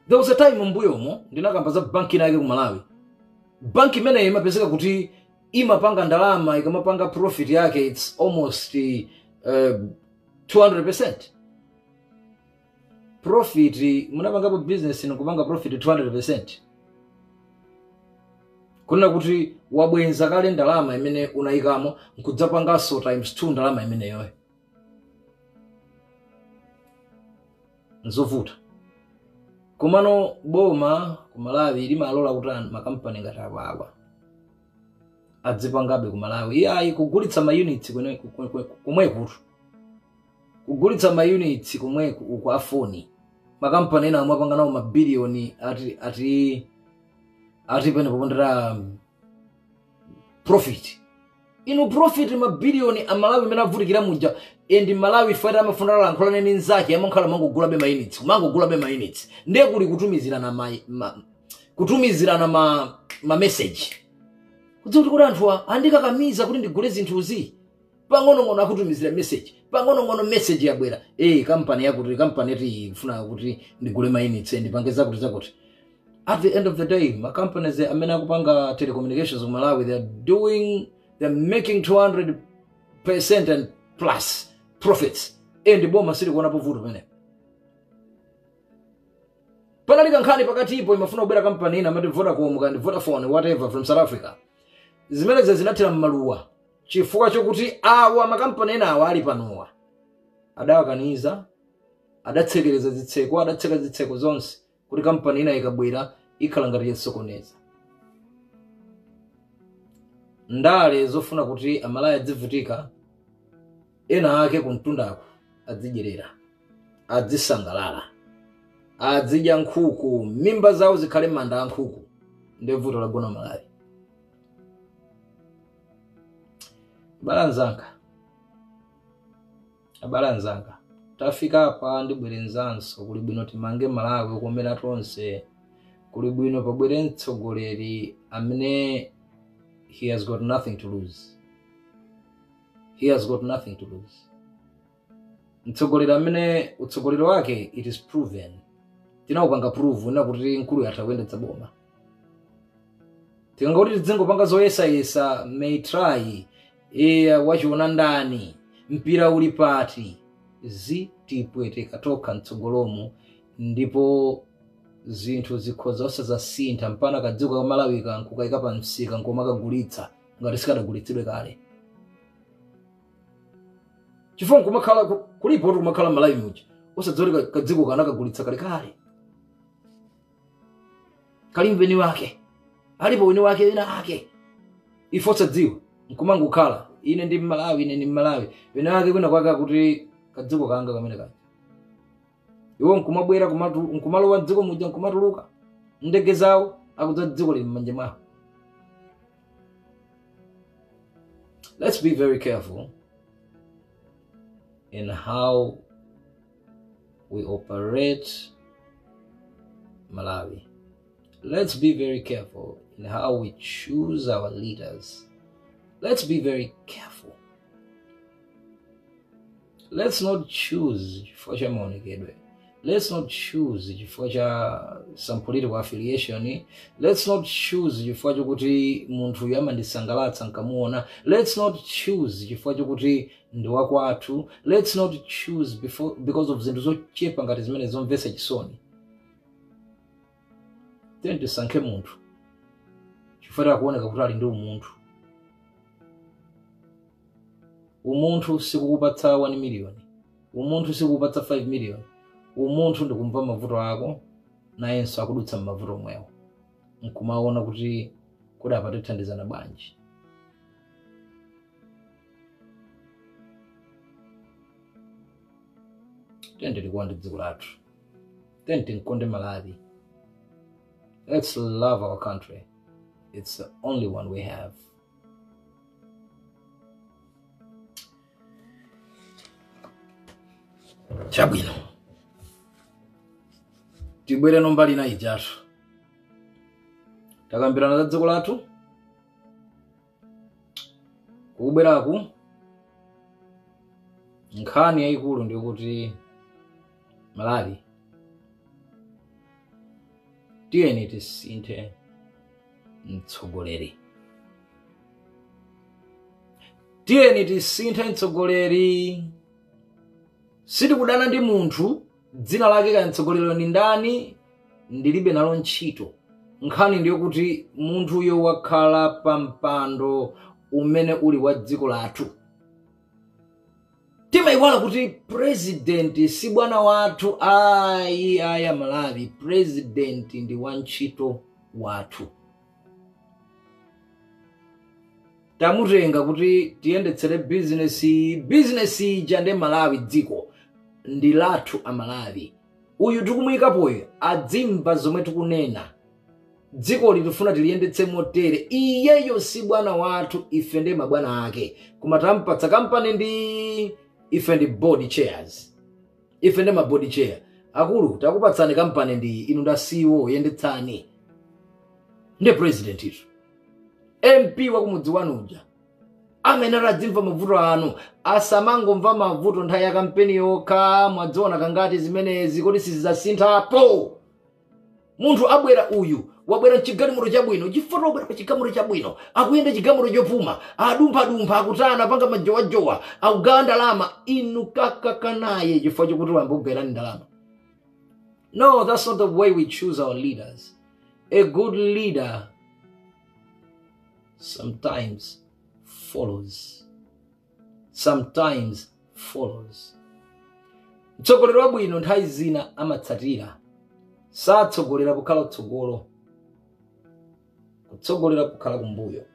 There was a time mbuyomo ndinakamba za banki nake ku Malawi. Banki imene imapezeka kuti imapanga ndalama ikamapanga profit yake it's almost 200%. Profit munapangapo business inokupanga profit 200%. Kuna kuti wabwenza kale ndalama imene unayikamo nkudzapangaso times 2 ndalama imene yoyo. Nzovuta. Kumano boma ku Malawi limalola kuti makampani ngati awawa adzipangabe ku Malawi. Iyayi kugulitsa ma units kumweku. Kugulitsa ma units kumweku ku afoni. Makampani ena amapanga nawo mabilioni ati pene popondera profit. Inu profit mabilioni amalawi mena vutikira muja endi Malawi fata amafuna lankhula neni nzake amankhala mangogula be ma units. Ndiye kuli kutumizirana ma message. Kudzoti kuti anthu andikakamiza kuti ndigule zinthuzi. Pang'ono akutumizira message. Pang'ono message yabwera. Company yakuti company yati ifuna kuti ndigule ma units ndipangeza kuti zakuti. At the end of the day, my companies amena kupanga telecommunications in Malawi, they're making 200% and plus profits. And the bomb city kuona povuto pene. Panalika nkhani pakati ipo imafuna kubera company ina amati Vodacom kandi Vodafone whatever from South Africa. Zimene zinatira mmaluwa. Chifukwa chokuti awa makampani ena awa ali panowa. Adawakaniza, adatsekereza zitseko, adatseka zitseko zonse. Kuti company ina ikabwera ikhala ngati yesokoneza. Ndale zofuna kuti amalaya adzivutika ena ake kuntundako adzijerera, adzisangalala, adzidya nkhuku, mimba zawo zikhale manda a nkhuku. Ndiye vuto lagona Malawi. Abalanzanga tafika apa ndibwerenzanso kuli bwino timange Malawi okomera tonse. Kuli bwino pabwere mtsogoleri amene he has got nothing to lose. Mtsogoleri amene utsogoleri wake it is proven. Tina upanga prove na kuti nkulu yatawendetsa boma. Tikangoti tidzingopanga zoyesa may try wachiona ndani mpira uli pati tipweteka tokha mtsogolomo ndipo zinthu zikhoza osazasintha mpana kadziko ka Malawi kankukayika pa msika nkoma kagulitsa ngati sikadagulitsidwe kale. Chifukwa kumakhala kulipo kumakhala Malawi muja osadzori kadziko kana kagulitsa kale kalimveni wake alipo wini wake wina ake ifosa dziwa nkumangukhala ine ndi Malawi wina wake kwina kwaka kuti kadziko kanga kamene kali iwo nkumabwera nkumalowa dziko muja nkumatuluka ndege zawo akudza dziko lili m'manja mwawo. Let's be very careful in how we operate Malawi. Let's be very careful in how we choose our leaders. Let's be very careful. Let's not choose for Monikedwe. Let's not choose for some political affiliation. Let's not choose for kuti muntu yama ndisangalatsa nkamuona. Let's not choose for kuti ndiwa kwathu. Let's not choose because of zinthu zochepa ngati zimene zomvesa chisoni. Then tisankhe muntu chifukwa kuoneka kuti ali ndi umuntu sikukupatsa 1 million, umuntu sikukupatsa 5 million, umuntu ndikumva mavuto ako nayenso akudutsa mavuto omwewo nkumaona kuti apatithandizana bwanji. Tende tikonde dziko lathu, tende tinkonde Malawi. Let's love our country. It's the only one we have. Chabwino. Tibwere nombali na ijatu. Takambirana za dziko lathu. Kubweraku nkhani yayikulu ndi kuti Malawi tiyeni tisinthe mtsogoleri. Tiyeni tisinthe mtsogoleri. Sitikudana ndi munthu dzina lake ka mtsogoleri ni ndani ndilibe nalo ntchito. Nkhani ndiyo kuti munthuyo wakhala pa mpando umene uli wa dziko lathu. Timayiwala kuti president si bwana wathu aya Malawi. President ndi wantchito wathu. Tamutenga kuti tiyendetsere business ija Malawi dziko ndi lathu a Malawi. Uyu tikumuyikapoyo adzimva zomwe tikunena. Dziko litufuna tiliyendetse motere. Iyeyo si bwana wathu, ife ndi mabwana ake. Koma tampatsa kampani ndi ife ndi board chairs. Ife ndi ma board chair. Akulu takupatsani kampani ndi inu nda CEO yendetsani. Ndi president itu. MP wa kumudzi wanuja. Amene radzimva mavuto anu. Asamangomva mavuto nthawi ya kampeni yokha mwadziona kangati zimenezi kodi sizasinthapo. Munthu abwera uyu wabwera chigamulo chabwino, chifukwa wabwera pa chigamulo chabwino, akuyenda chigamulo chopuma, adumpha akutana panga majowajowa, akugawa ndalama, inu kakakanaye chifukwa chokuti wambogwera ndalama. No, that's not the way we choose our leaders. A good leader sometimes follows. Mtsogoleri wabwino nthawi zina amatsatira. Satsogolera kukhala tsogolo. Kutsogolera kukhala kumbuyo.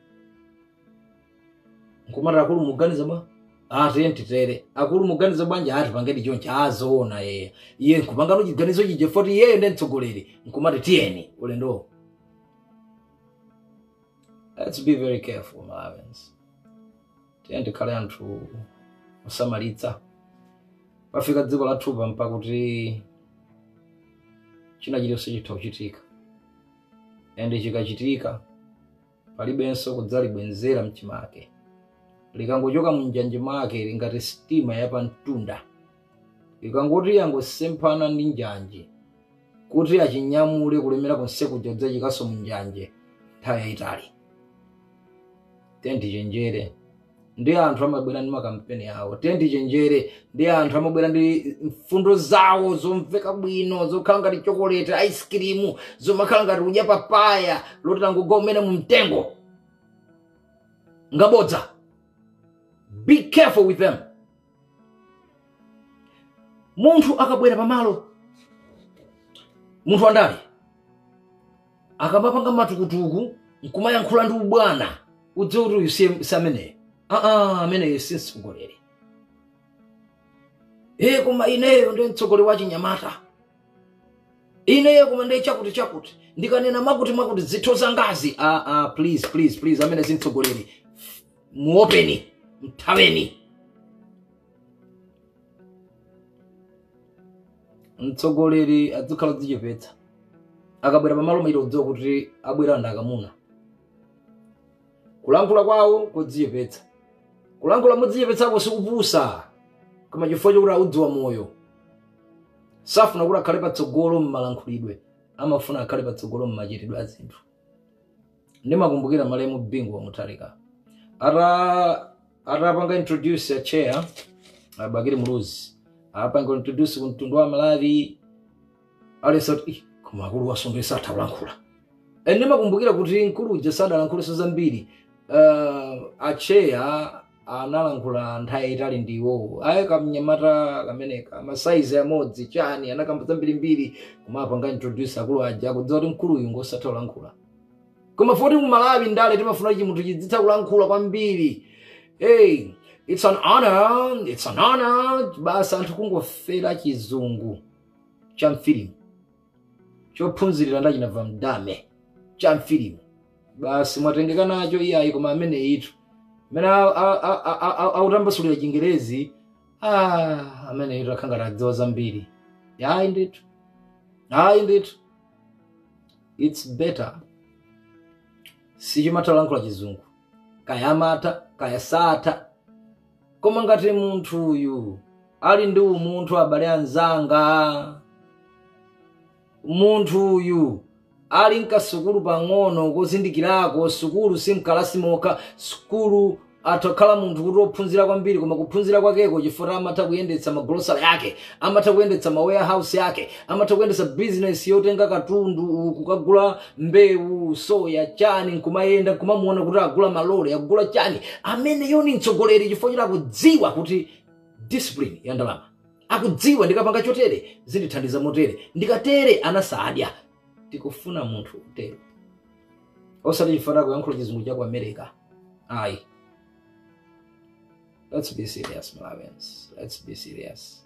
Nkumati akulu muganiza bwa? Tentitere. Akulu muganiza bwanje pangedi chonchi azoona yeye. Iye nkupangano chiganizo chije 40 yeye ndi mtsogoleri. Nkumati tiyeni ulendo. Let's be very careful, Malawians. Tiyeni kale anthu osamalitsa. Pafika dziko lathu mpaka kuti china chilichonse chitha kuchitika. Ende chikachitika palibenso kudzalibwenzera mchimake. Likangochoka munjanje make lingati stima yapa mtunda. Likangoti yangosemphana ndi njanje kuti achinyamule kulemera konse kujodza chikaso munjanje. nthawi yayitali. Tichenjere ndi anthu amabwera ndi makampeni awo. Tichenjere ndi anthu amabwera ndi mfundo zawo zomveka bwino, zokhala ngati chocolate, ice cream, zomakhala ngati kudya papaya loti langogomera mu mtengo ngabodza. Be careful with them. Munthu akabwera pamalo, munthu wandale akamapanga matukutuku nkumayankhula ndi ubwana, udziwe kuti uyu si ameneyo. Ameneyo si mtsogoleri. Koma ineyo ndi mtsogoleri wa Chinyamata. Ineyo koma ndi chakuti. Ndikanena makuti zitho zangazi. Please, amene si mtsogoleri. Muopeni, mthaweni. Mtsogoleri adzikhala kudzichepetsa. Akabwera pamalo maito udziwa kuti abwera ndakamuna. Kulankhula kwawo kudzichepetsa. Kulankhula mudzichepetsako sikupusa. Koma chifukwa chokuti audziwa moyo. Safuna kuti akhale patsogolo m'malankhulidwe. Amafuna akhale patsogolo m'machitidwe a zinthu. Ndimakumbukira malemu Bingu wa Mutharika. Atapanga introduce a chair, Bagiri Muluzi. Apanga introduce kumtundu wa Malawi. Alesati koma akulu wasondesa atalankhula. Ndimakumbukira kuti nkulu jesada lankhula zambiri. Acheya analankhula nthawi yayitali ndiwo. Kamnyamata kameneka masaize amodzi chani anakamba zambiri koma apanga introduce akulu aja kudziwa kuti nkuluyu ngosatha kulankhula. Koma foti mu Malawi ndale timafuna chimunthu chidzitha kulankhula kwambiri. It's an honor. Basa anthu kungofera chizungu cha mfilimu. Chophunzirira ndachinabva mdame cha mfilimu. Basi mwatengeka nacho iyayi koma amene itu. Mena autambasulira Chingerezi, amene itu akhanga adziwa zambiri. Hayi ndithu. It's better. Sichimata lankhula chizungu. Kaya amata, kaya sata. Koma ngati munthu uyu ali ndi umunthu abale anzanga. Munthu uyu ali nkasukulu pang'ono kozindikirako, sukulu simkalasi moka, sukulu atokhala munthu kuti ophunzira kwambiri koma kuphunzira kwakeko chifukwa amatha kuyendetsa magrocery yake, amatha kuyendetsa ma warehouse yake, amatha kuyendetsa business yotenga katundu, kukagula mbewu, soya, chani, nkumayenda kumamuona kuti agula malole, agula chani. Amene yoni mtsogoleri chifukwa choti akudziwa kuti discipline ya ndalama. Akudziwa ndikapanga chotere zindithandiza motere, ndikatere anasadya. Tikufuna munthu utero. Osati chifukwa kuyankhula chizungu cha ku America. Ayi. Let's be serious, Malawians. Let's be serious.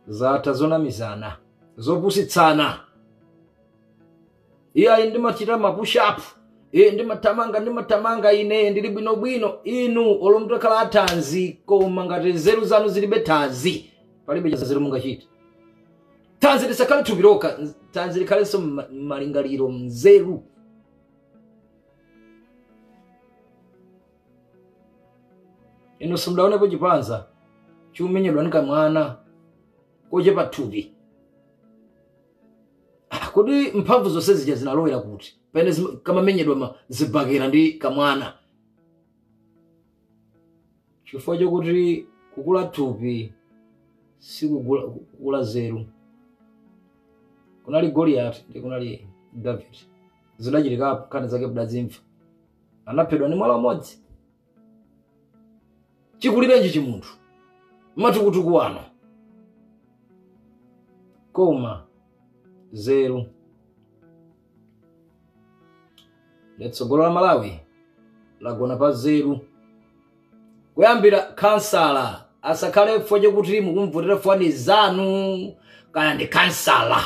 Zata zona mizana. Zopusitsana. Iya ndimachita mapush up. Ndimatamanga ine ndili bwino. Inu olomtu khala athanzi koma ngati nzeru zanu zilibe thanzi. Palibe chazeru mungachita. Thanzi lisakale thupiroka. Thanzi likhalenso malingaliro mzeru. Ino simdaonepo chipanza chiumenyedwa nika mwana kochepa thupi. Kodi mphamvu zonse zija zinalowera kuti pene kama menyedwa zibakera ndi kamwana. Chifukwa chokuti kukula thupi si kukula zeru. Kunali Goliath ndi kunali David. Zidachitika kani zake budazimfa. Anaphedwa ni mwala umodzi. Chikulirenji chimunthu matukutuku wano koma zeru. Letsogolo la Malawi lagona pa zeru. Kuyambira kansala asakhale foje kuti mukumvotera fwani zanu, kaya ndi kansala,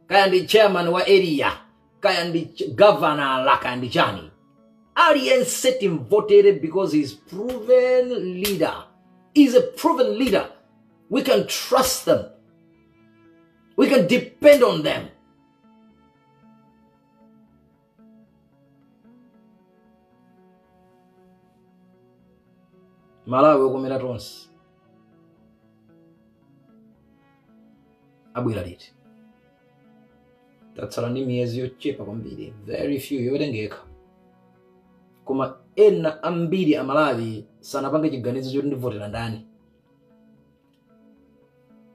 kaya ndi chairman wa area, kaya ndi governor, kaya ndi chani. Aliyense timvotere because he's proven leader. He's a proven leader. We can trust them. We can depend on them. Malawi okomera tonse. abwera liti. Tatsala ndi miyezi yochepa kwambiri, very few yowerengeka. Koma ena ambiri amalawi sanapange chiganizo choti ndivotera ndani.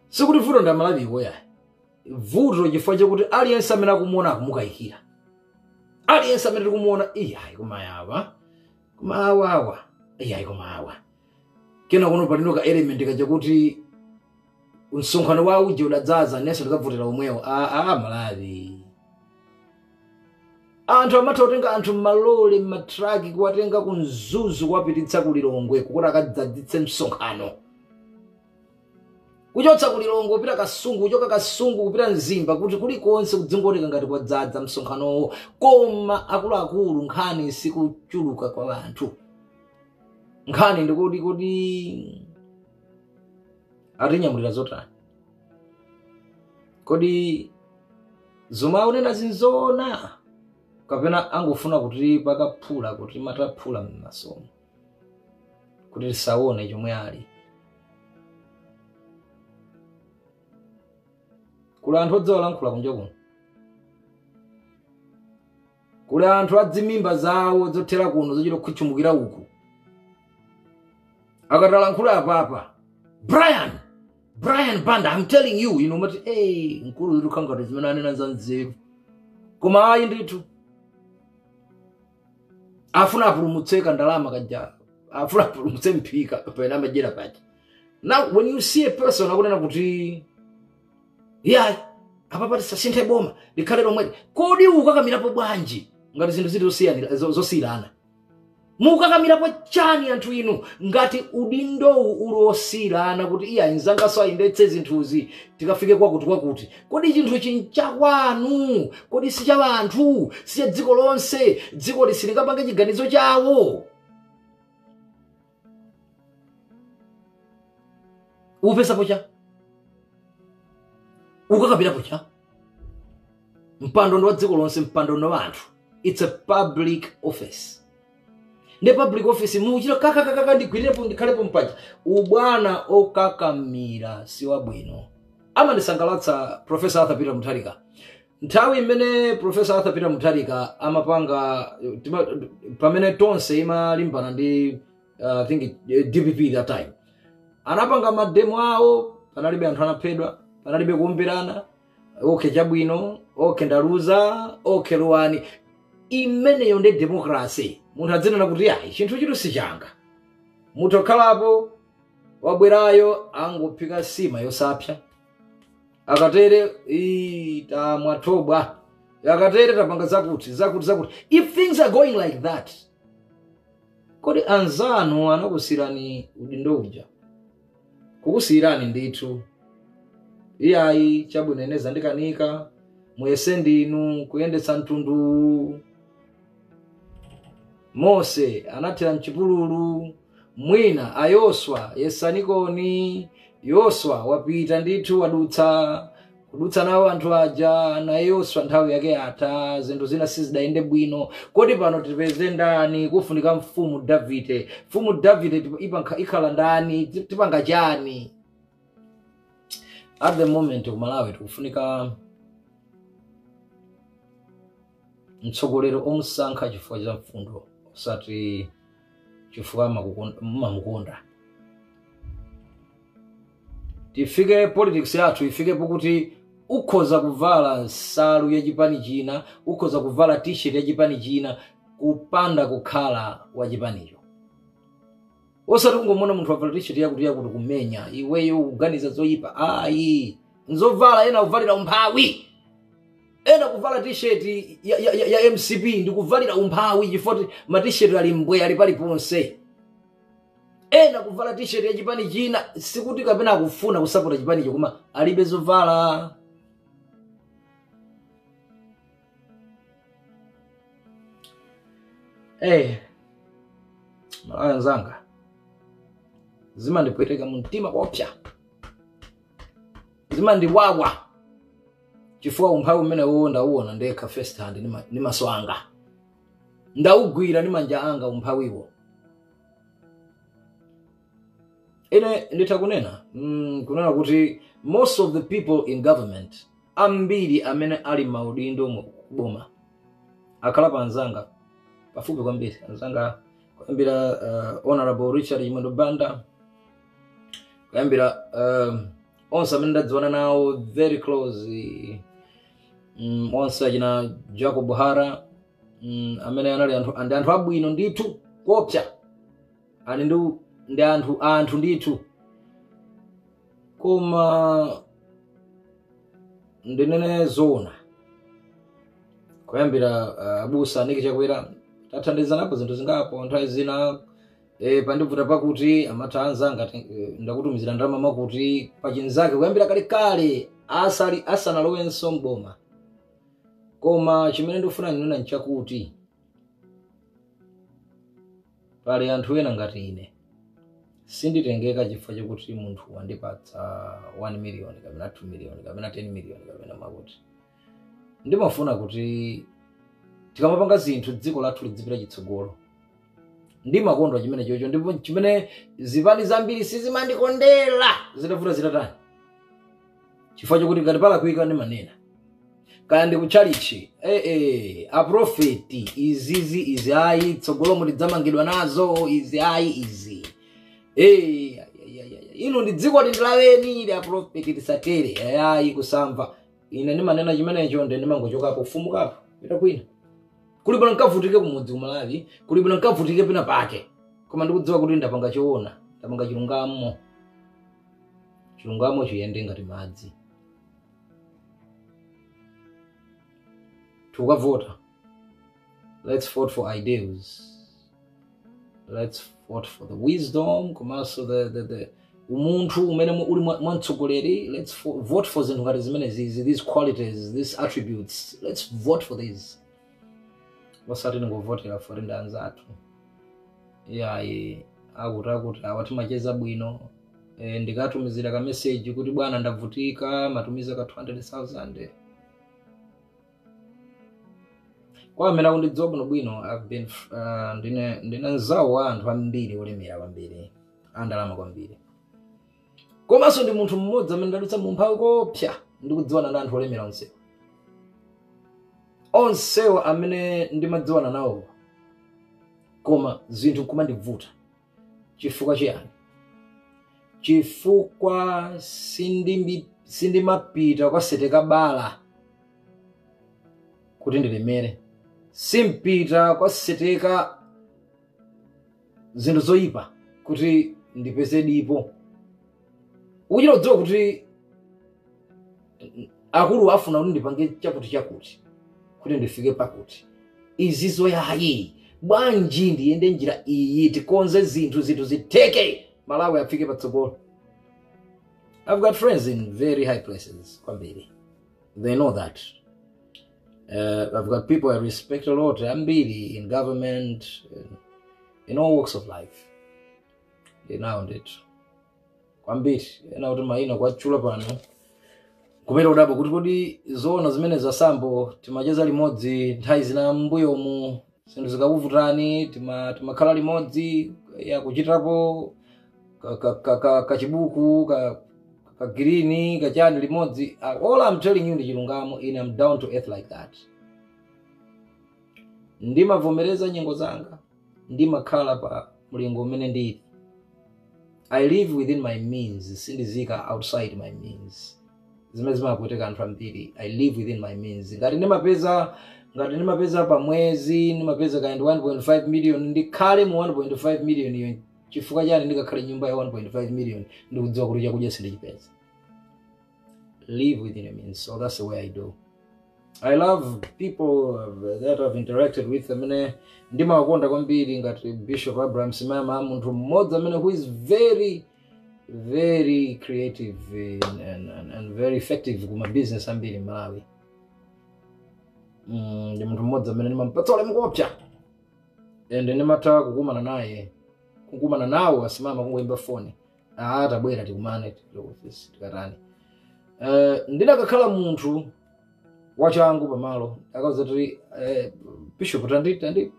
Sikuti vuto ndi amalawi koya. Vuto chifukwa chakuti aliyense amene akumuona akumukayikira. Aliyense amene tikumuona iyayi kumayawa. Kumawawa. Iyayi kumawa. Kena kuno palinoka element kachakuti unsonkhano wa uje udadzaza neso tikavotera omwewo. Malawi. Anthu amatha kutenga anthu malole matraki kuwatenga kunzuzu kuwapititsa kulilongwe kuti akadzadzitse msonkhano. Kuchotsa kulilongwe kupita kasungu, kuchoka kasungu kupita mzimba kuti kulikonse kudzingooneka ngati kwadzaza msonkhanowo. Koma akuluakulu nkhani sikuchuluka kwa anthu. Nkhani ndikuti atinyamulira zotani. Kodi zomwe unena zinzona kapena angofuna kuti pakaphula kuti mataphula m'masomo kuti tisaone chomwe ali. Kuli anthu odziwa lankhula kunja kuno. Kuli anthu adzimimba zawo zothera kuno zochita kuchumukira uku. Akatalankhula apapa. Brian Banda, I'm telling you, mati nkulu yitu kangati zimene anena zanzeru. Koma ayi nditu. Afuna apulumutseka ndalama kaja. Afuna apulumutse mpika pena amajera paja. Now when you see a person akunena kuti apa tisasinthe boma likhale lomwe, kodi ukakamirapo bwanji ngati zinthu zosiyana. Mukakamirapo chani anthu inu ngati udindowu ulosiyana kuti nzangaso ayendetse zinthuzi tikafike kwakuti. Kodi chinthu chinchakwanu, kodi si cha anthu, si cha dziko lonse, dziko lisilikapange chiganizo chawo. Upesapo cha? Ukakamirapo cha? Mpando ndo wa dziko lonse, mpando ndo wa anthu. It's a public office. Ne public office muchira kaka ndigwirepo ndikhalepo mpaja. Ubwana okakamira si wabwino. Amandisangalatsa Professor Arthur Peter Mutharika. Nthawi imene Professor Arthur Peter Mutharika amapanga pamene tonse imalimbana ndi I think DPP that time. Anapanga mademo awo, panalibe anthu anaphedwa, panalibe kuombirana, chabwino, ndaluza, luwani. Imeneyo ndi democracy. Munthu adzenena kuti chinthu chitu sichanga. Munthu okhalapo wabwerayo angophika sima yosapsa. Akatere tamwatobwa. Akatere tapanga zakuti. If things are going like that, kodi anzanu anakusirani udindo uja. Kukusirani ndithu. Iyayi chabwineneza ndikanika. Muyese ndinu kuyendetsa mtundu. Mose anathira mchipululu, mwina ayoswa yesanikoni, Yoswa wapita ndithu kudutsa nawo anthu aja, na Yoswa nthawi yake ata zinthu zina sizidayende bwino. Kodi pano tipeze ndani kufunika mfumu Davide? Mfumu Davide ikhala ndani? Tipanga chani? At the moment kumalawi tikufunika mtsogolero omusankha chifukwa cha mfundo, osati chifukwa mamukonda. Tifike politics yathu ifike pokuti ukhoza kuvala salu ya chipani china, ukhoza kuvala t-shirt ya chipani china, kupanda kukhala wa chipanicho. Osati ungomona munthu wavala t-shirt yakuti kumenya, iweyo uganiza zoyipa. Nzovala ena uvalira umphawi. Ena kuvala t-shirt ya MCP ndikuvalira umphawi chifukwa ma t-shirt ali mbwe ali paliponse. Ena kuvala t-shirt ya chipani china sikuti kapena akufuna kusapota chipani cho koma alibe zovala. Malawi nzanga zimandipweteka mumtima kopsa, zimandiwawa chifukwa umphawi umene ndauona ndekha first hand ni maso anga, ndaugwira ni manja anga umphawiwo. Ine nditakunena kunena kuti most of the people in government ambiri amene ali maudindo mu boma akhala panzanga pafupi kwambiri anzanga kwambira honorable Richard Jimondo Banda kwambira onse amene ndadziwana nawo very close onse ajina Jacob Buhara amene anali anthu abwino ndithu kopsa ani ndi anthu ndithu koma ndinene zona kuyambira abusa Nick Chakwera tathandizanapo zinthu zingapo nthawi zina pandivuta pakuti amathanza ngati ndakutumizira ndalama makuti pachinzake kuyambira kale asanalowenso mboma. Koma chimene ndifuna ninena nchakuti pali anthu ena ngati ine sinditengeka chifukwa chakuti munthu wandipatsa 1 million kapena 2 million kapena 10 million kapena makuti ndimafuna kuti tikamapanga zinthu dziko lathu lidzipita chitsogolo. Ndimakondwa chimene chocho ndipo chimene zipani zambiri sizimandikondera zitavuta zitatani chifukwa chakuti ngati pala kuika ndi manena kaya ndi kuchalichi a prophet izi ayi tsogolo mulidzamangidwa nazo izi ayi izi ino ndi dziko lindilaweni ili a prophet lisatere ayi kusamva ine ndimanena chimenecho ndi ndimangochokapo kufumukapo pita kwina kuli bwana nkavutike kumudzi kumalawi kuli bwana nkavutike pina pake koma ndikudziwa kuti ndapanga choona ndapanga chilungamo chiyende ngati madzi. Tukavota, let's vote for ideals, let's vote for the wisdom komanso the umuntu umene uli mwantsogoleri. Let's vote for zinthu ngati zimene these qualities, these attributes. Let's vote for these. Wasati ningovotera for ndanza athu akuti awati macheza bwino ndikatumizira ka message kuti bwana ndavutika matumiza ka 200,000 kwa amene akundidziwa bwino I've been ndine nzawo wa anthu ambiri olemera kwambiri andalama kwambiri komanso ndi munthu mmodzi amene ndadutsa mu mphawi kopsa ndikudziwana na anthu olemera onsewo amene ndimadziwana nawo koma zinthu kumandivuta chifukwa chiyani? Chifukwa sindimapita kwaseteka bala kuti ndilemere, simpita kwaseteka zinthu zoyipa kuti ndipeze dipo. Uchidziwa kuti akulu afuna kuti ndipange chakuti kuti ndifike pakuti izizo yayi bwanji ndiyende njira iyi tikonze zinthu ziteke Malawi afike patsogolo. I've got friends in very high places kwambiri, they know that. I've got people I respect a lot ambiri in government, in all walks of life. They know it kwambiri ena kuti maina kwachula pano kumera udabo kuti zona zimene zasambo timacheza limodzi nthawi zina mbuyo mu zinthu zikakuvutani timakhala limodzi ya kuchitapo kachibuku ka green kachani limodzi. All I'm telling you ndi chilungamo, and I'm down to earth like that. Ndimavomereza nyengo zanga, ndimakhala pa mulingo umene ndili. I live within my means, sindizika outside my means. Zimezima kuteka anthu ambiri. I live within my means. Ngati ndimapeza pa mwezi ndimapeza kind 1.5 million ndikhale mu 1.5 million iyo chifukwa chani ndikakhale nyumba ya 1.5 million ndikudziwa kuti chakudya sindichipeza. Live within your means. So that's the way I do. I love people that I've interacted with. Amene ndimakonda kwambiri ngati Bishop Abraham Simama, munthu mmodzi amene who is very very creative and very effective kuma business ambiri Malawi. Ndi munthu mmodzi amene ndimampatsa mukopsa and ndimata kukumana nawo asimama kungoimba phone atabwera tikumane office tikatani. Ndinakakhala munthu wachangu pamalo akauza kuti Bishop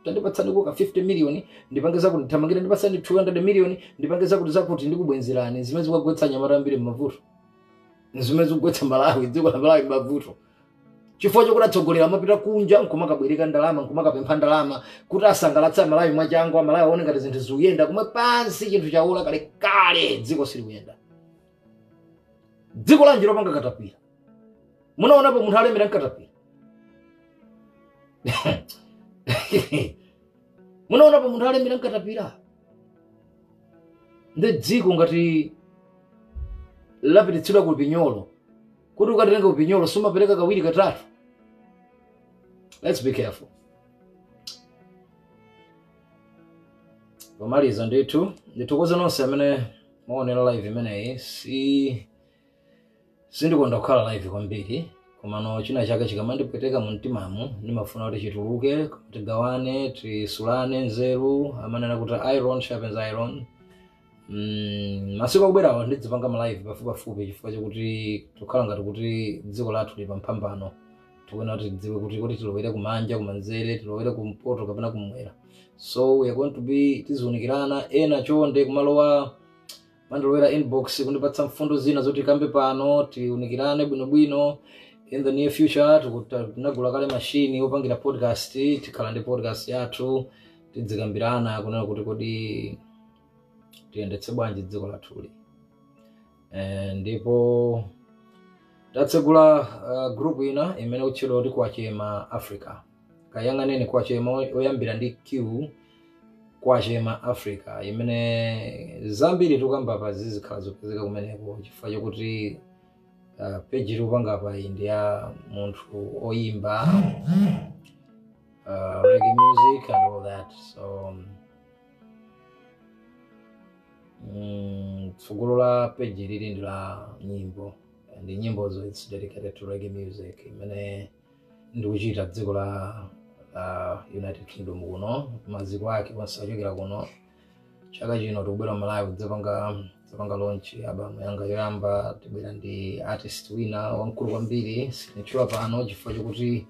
tandipatsani kuka 50 million ndipangeza kuti thamangira ndipasani 200 million ndipangeza kuti zakuti ndikubwenzerani zimene zikagwetsa nyamara ambiri mmavuto. Nzimezi kugwetsa Malawi dziko la Malawi mavuto. Chifukwa chokuti atsogolera amapita kunja nkumakabwereka ndalama nkumakapempha ndalama kuti asangalatsa Malawi mwachangu Malawi aone ngati zinthu zikuyenda kumwe pansi chinthu chaula kale dziko silikuyenda. Dziko lanji lopanga katapira. Munaonapo munthu alemera katapira. Munaonapo munthu alemera katapira. Ndi dziko ngati lapititsidwa ku pinyolo. Kuti ukatenga upinyolo sumapereka kawiri katatu. Let's be careful. Pamaliza ndithu ndithokoza nonse amene maonera live imeneyi sindikonda kukhala live kwambiri komano china chake chikamandipweteka mu mtimamu ndimafuna kuti chituluke tigawane tisulane nzeru amanena kuti iron sharpens iron. Masiku akubwerawa ndidzipanga ma live pafupi chifukwa chakuti tukhala ngati kuti dziko lathu li pamphambano tikuona kuti dziwe kuti tilowere kumanja kumanzere tilowere kumpoto kapena kumwera. So we are going to be tizunikirana ena chonde kumalowa mandolowera inbox kundipatsa mfundo zina zoti kambe pano tiunikirane bwinobwino. In the near future tinagula kale machine yopangira podcast tikhala ndi podcast yathu tidzikambirana kunena kuti kodi tiyendetse bwanji dziko lathuli. Ndipo tatsegula group ina imene utchedwa kuti Kwachema Africa. Kayang'aneni Kwachema oyambira ndi Q Kwachema Africa imene zambiri tukamba pa zizikhala zopezeka kumeneko chifukwa chokuti page tupanga pa India munthu oyimba reggae music and all that. So tsogolola page lili ndi la nyimbo and nyimbo zo it's dedicated to reggae music imene ndikuchita dziko la United Kingdom kuno maziko ake onse achokera kuno. Chaka chino tikubwera Malawi dzapanga launch album yanga yoyamba tibwera ndi artist wina wamkulu kwambiri sinitchula pano chifukwa chokuti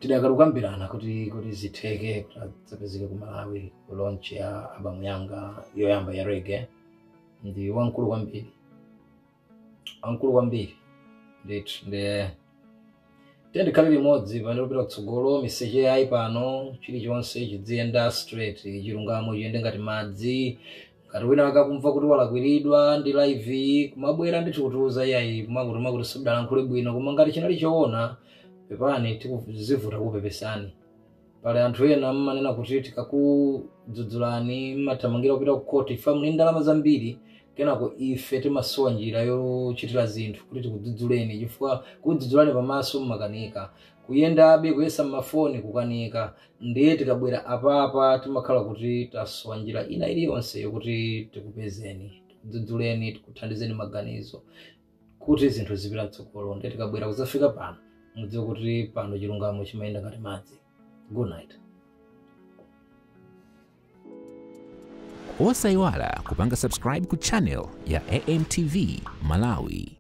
tidakukambirana kuti zitheke kuti adzapezeke ku Malawi ku launch ya album yanga yoyamba ya reggae. Ndi wamkulu kwambiri Tendi kali limodzi panopita kutsogolo miseche yayi pano chilichonse chidziyenda straight chilungamo chiyende ngati madzi ngati wina akakumva kuti walakwiridwa ndi live kumabwera ndi chikutuza yayi kumakuti sidalankhule bwino koma ngati chinali choona pepani tikuzivuta kupepesani. Pale anthu ena mmanena kuti tikakudzudzulani mathamangira kupita ku court ifa muli ndalama zambiri kenako ife timasowa njira yochitira zinthu kuti tikudzudzuleni chifukwa kudzudzulani pamaso mmakanika kuyendabe kuyesa mafoni kukanika ndiye tikabwera apapa timakhala kuti tasowa njira ina iliyonse yokuti tikupezeni tikudzudzuleni tikuthandizeni maganizo kuti zinthu zipita mtsogolo ndiye tikabwera kuzafika pano mudziwe kuti pano chilungamo chimayenda ngati madzi. Good night. Osayiwala kupanga subscribe ku channel ya AMTV Malawi.